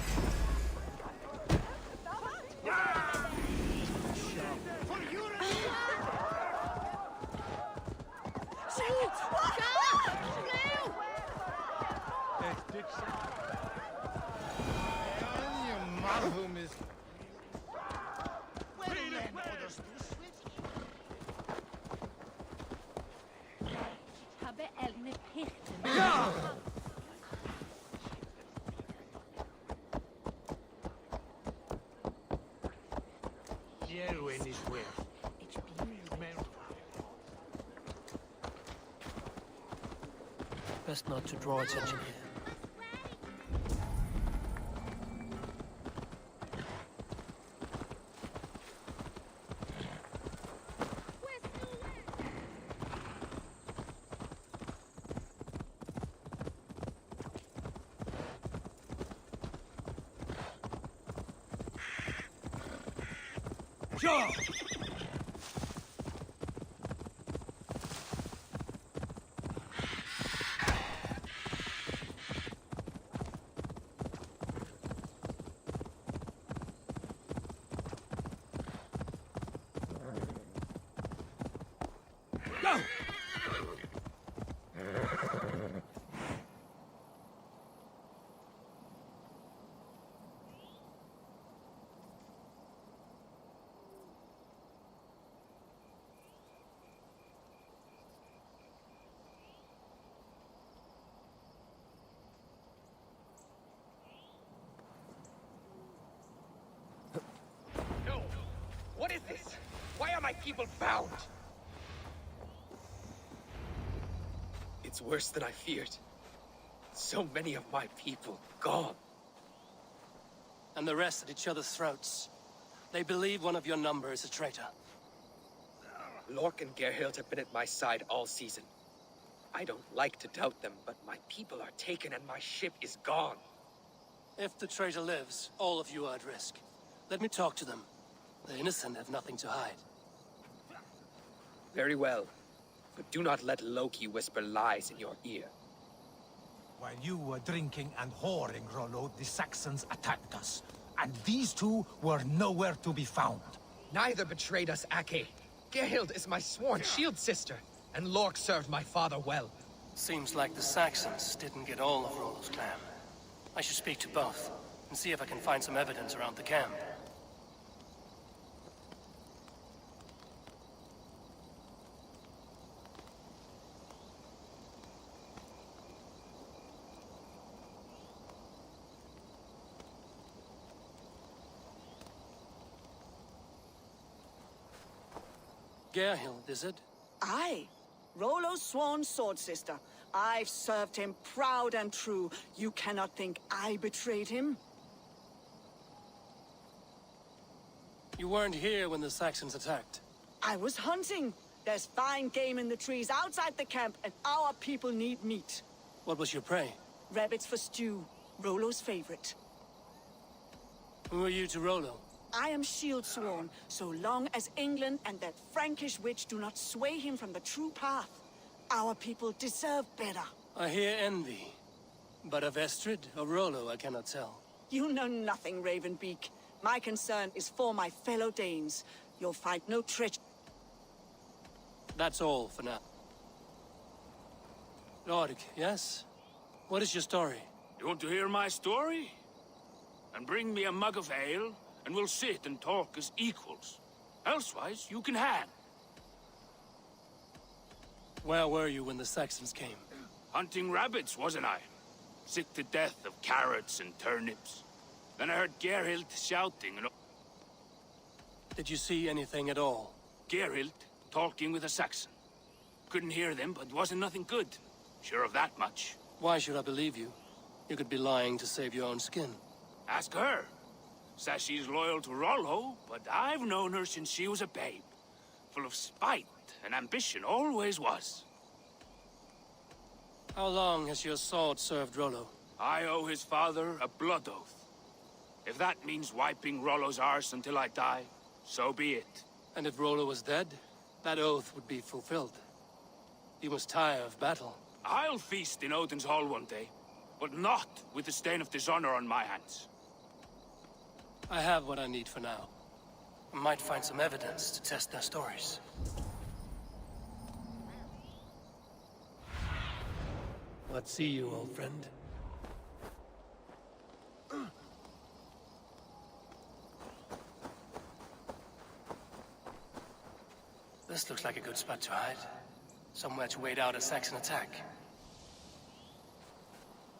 Best not to draw attention here. Sure! Go! No! What is this? Why are my people bound? It's worse than I feared. So many of my people gone. And the rest at each other's throats. They believe one of your number is a traitor. Lork and Gerhild have been at my side all season. I don't like to doubt them, but my people are taken and my ship is gone. If the traitor lives, all of you are at risk. Let me talk to them. The innocent have nothing to hide. Very well. But do not let Loki whisper lies in your ear. While you were drinking and whoring, Rollo, the Saxons attacked us. And these two were nowhere to be found. Neither betrayed us, Ake. Gerhild is my sworn shield sister, and Lork served my father well. Seems like the Saxons didn't get all of Rollo's clan. I should speak to both, and see if I can find some evidence around the camp. Gerhild, is it? Aye. Rollo's sworn sword sister. I've served him proud and true. You cannot think I betrayed him? You weren't here when the Saxons attacked. I was hunting. There's fine game in the trees outside the camp, and our people need meat. What was your prey? Rabbits for stew. Rollo's favorite. Who are you to Rollo? I am shield sworn, so long as England and that Frankish witch do not sway him from the true path. Our people deserve better. I hear envy. But of Estrid or Rollo, I cannot tell. You know nothing, Ravenbeak. My concern is for my fellow Danes. You'll find no treachery. That's all for now. Lord, yes? What is your story? You want to hear my story? And bring me a mug of ale, and we'll sit and talk as equals. Elsewise, you can hang. Where were you when the Saxons came? Hunting rabbits, wasn't I? Sick to death of carrots and turnips. Then I heard Gerhild shouting and... Did you see anything at all? Gerhild talking with a Saxon. Couldn't hear them, but wasn't nothing good. Sure of that much. Why should I believe you? You could be lying to save your own skin. Ask her. Says she's loyal to Rollo, but I've known her since she was a babe. Full of spite and ambition, always was. How long has your sword served Rollo? I owe his father a blood oath. If that means wiping Rollo's arse until I die, so be it. And if Rollo was dead, that oath would be fulfilled. He was tired of battle. I'll feast in Odin's hall one day, but not with the stain of dishonor on my hands. I have what I need for now. I might find some evidence to test their stories. Let's see you, old friend. This looks like a good spot to hide. Somewhere to wait out a Saxon attack.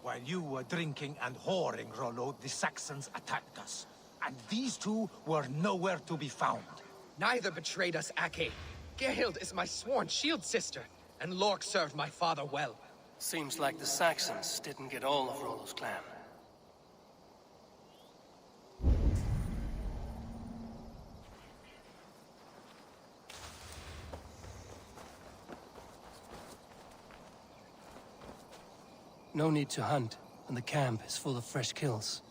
While you were drinking and whoring, Rollo, the Saxons attacked us. And these two were nowhere to be found. Neither betrayed us, Ake. Gerhild is my sworn shield sister, and Lork served my father well. Seems like the Saxons didn't get all of Rollo's clan. No need to hunt, and the camp is full of fresh kills.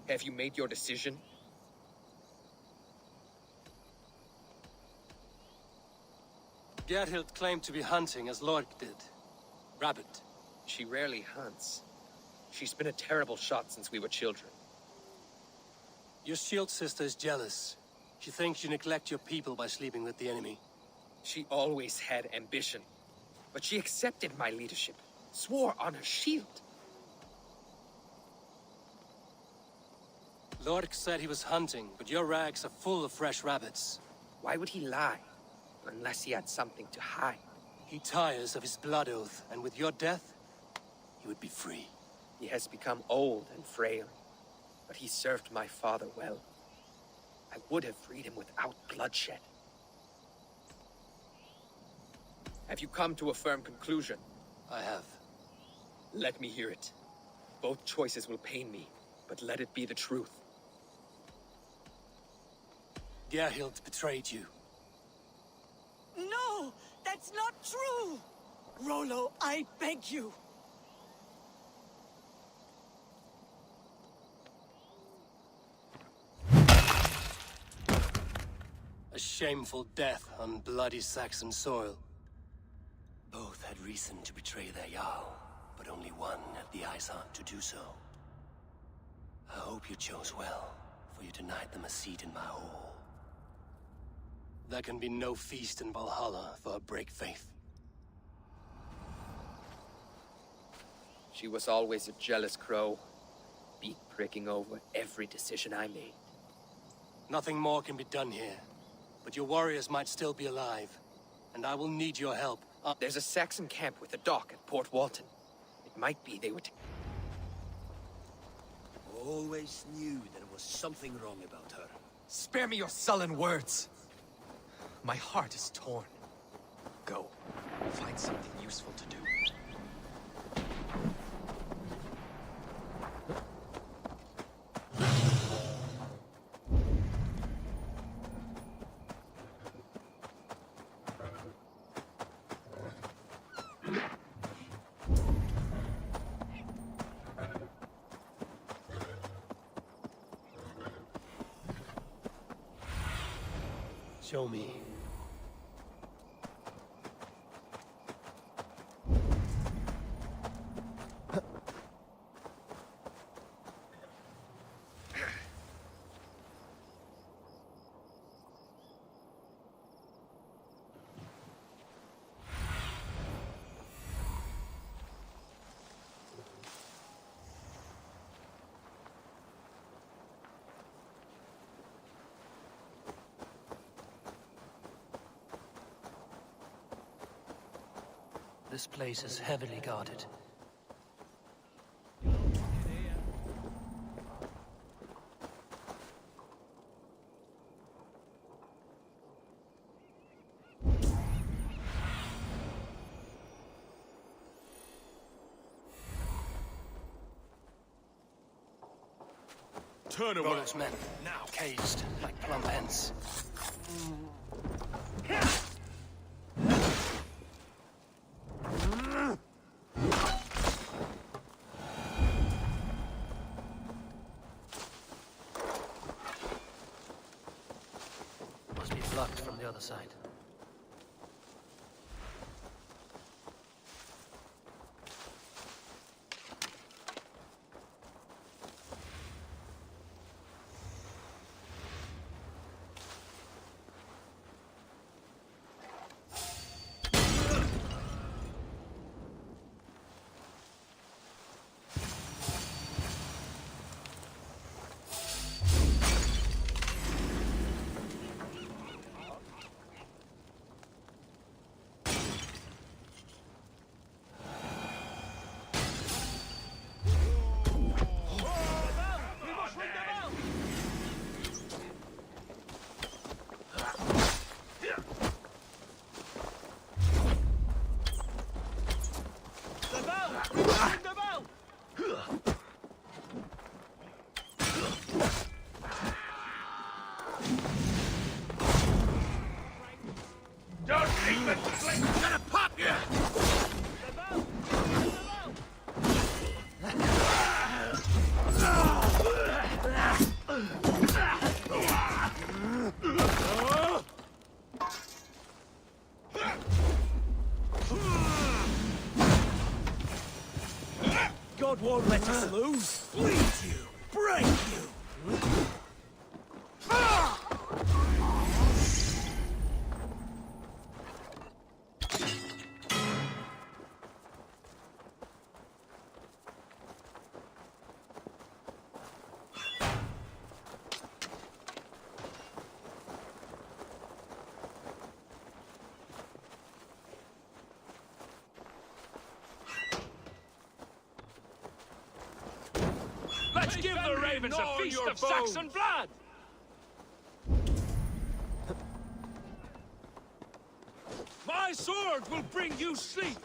Have you made your decision? Gerhild claimed to be hunting as Lork did. Rabbit. She rarely hunts. She's been a terrible shot since we were children. Your shield sister is jealous. She thinks you neglect your people by sleeping with the enemy. She always had ambition. But she accepted my leadership, swore on her shield. Lork said he was hunting, but your rags are full of fresh rabbits. Why would he lie? Unless he had something to hide. He tires of his blood oath, and with your death, he would be free. He has become old and frail, but he served my father well. I would have freed him without bloodshed. Have you come to a firm conclusion? I have. Let me hear it. Both choices will pain me, but let it be the truth. Gerhild betrayed you. No, that's not true! Rollo, I beg you. A shameful death on bloody Saxon soil. Both had reason to betray their Jarl, but only one had the eyes out to do so. I hope you chose well, for you denied them a seat in my hall. There can be no feast in Valhalla for a break faith. She was always a jealous crow, beak pricking over every decision I made. Nothing more can be done here, but your warriors might still be alive, and I will need your help. There's a Saxon camp with a dock at Port Walton. It might be they were Always knew there was something wrong about her. Spare me your sullen words! My heart is torn. Go. Find something useful to do. Show me. This place is heavily guarded. Turn away. Rollo's men, now caged like plump hens. blocked from the other side. God won't let us lose. Bleed you! Break you! Let's give the ravens a feast of Saxon blood! My sword will bring you sleep!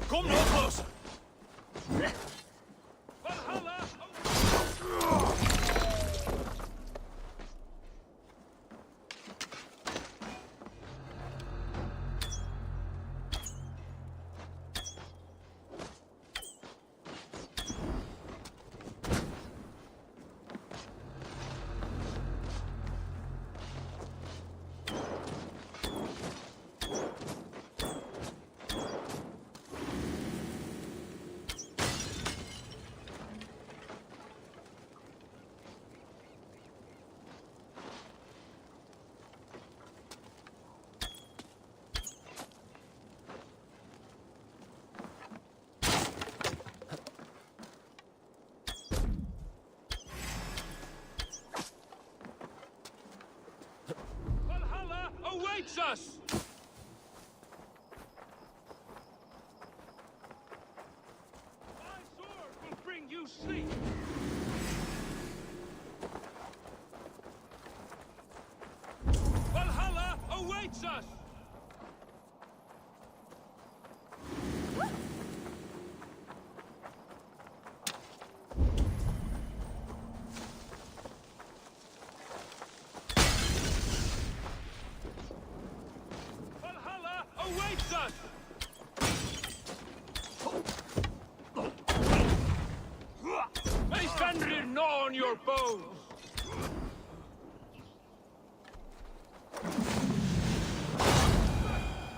Come no closer! Valhalla! Awaits us! My sword will bring you sleep! Valhalla awaits us! Awaits us! May Fenrir gnaw on your bones!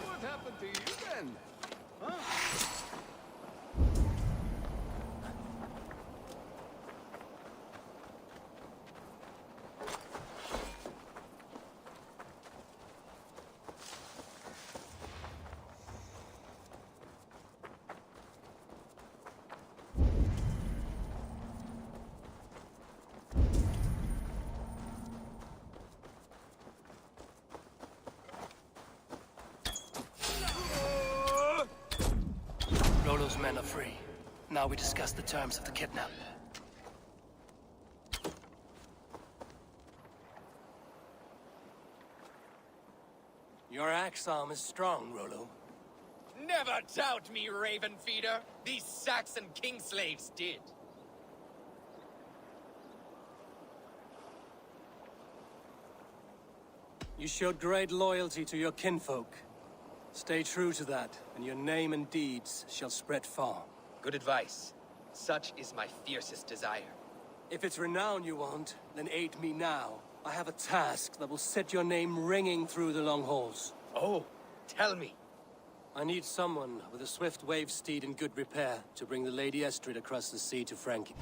What happened to you then? Huh? Rollo's men are free. Now we discuss the terms of the kidnap. Your axe arm is strong, Rollo. Never doubt me, Raven Feeder. These Saxon king slaves did. You showed great loyalty to your kinfolk. Stay true to that, and your name and deeds shall spread far. Good advice. Such is my fiercest desire. If it's renown you want, then aid me now, I have a task that will set your name ringing through the long halls. Oh, tell me. I need someone with a swift wave steed in good repair to bring the Lady Estrid across the sea to Frankie.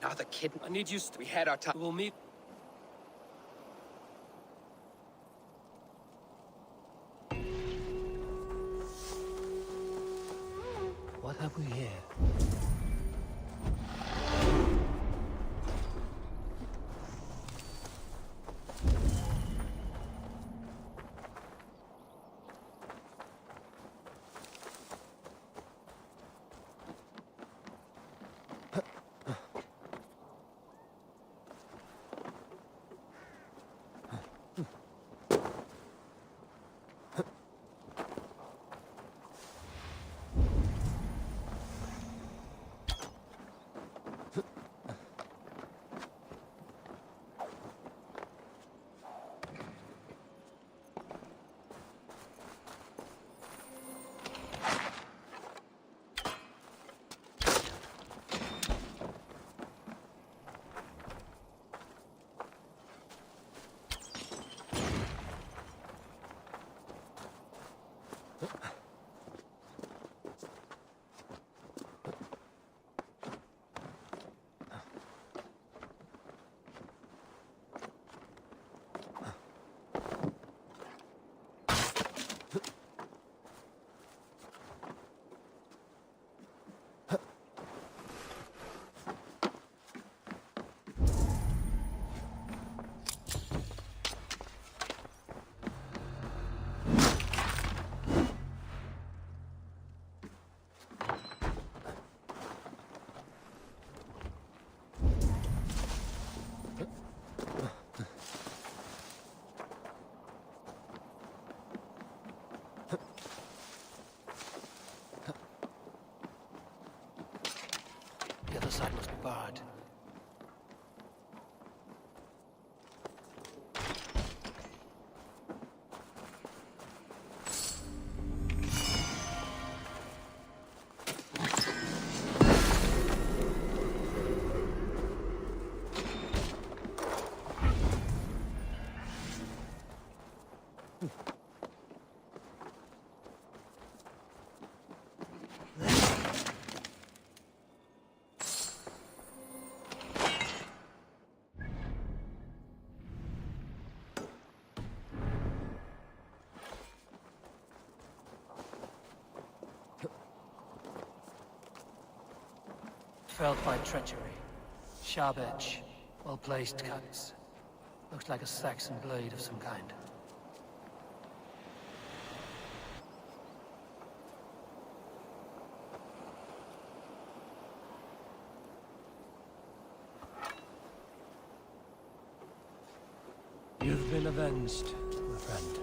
Another kid. I need you. We had our time. We'll meet. What have we here? The other side must be barred. Felled by treachery. Sharp edge. Well-placed cuts. Looks like a Saxon blade of some kind. You've been avenged, my friend.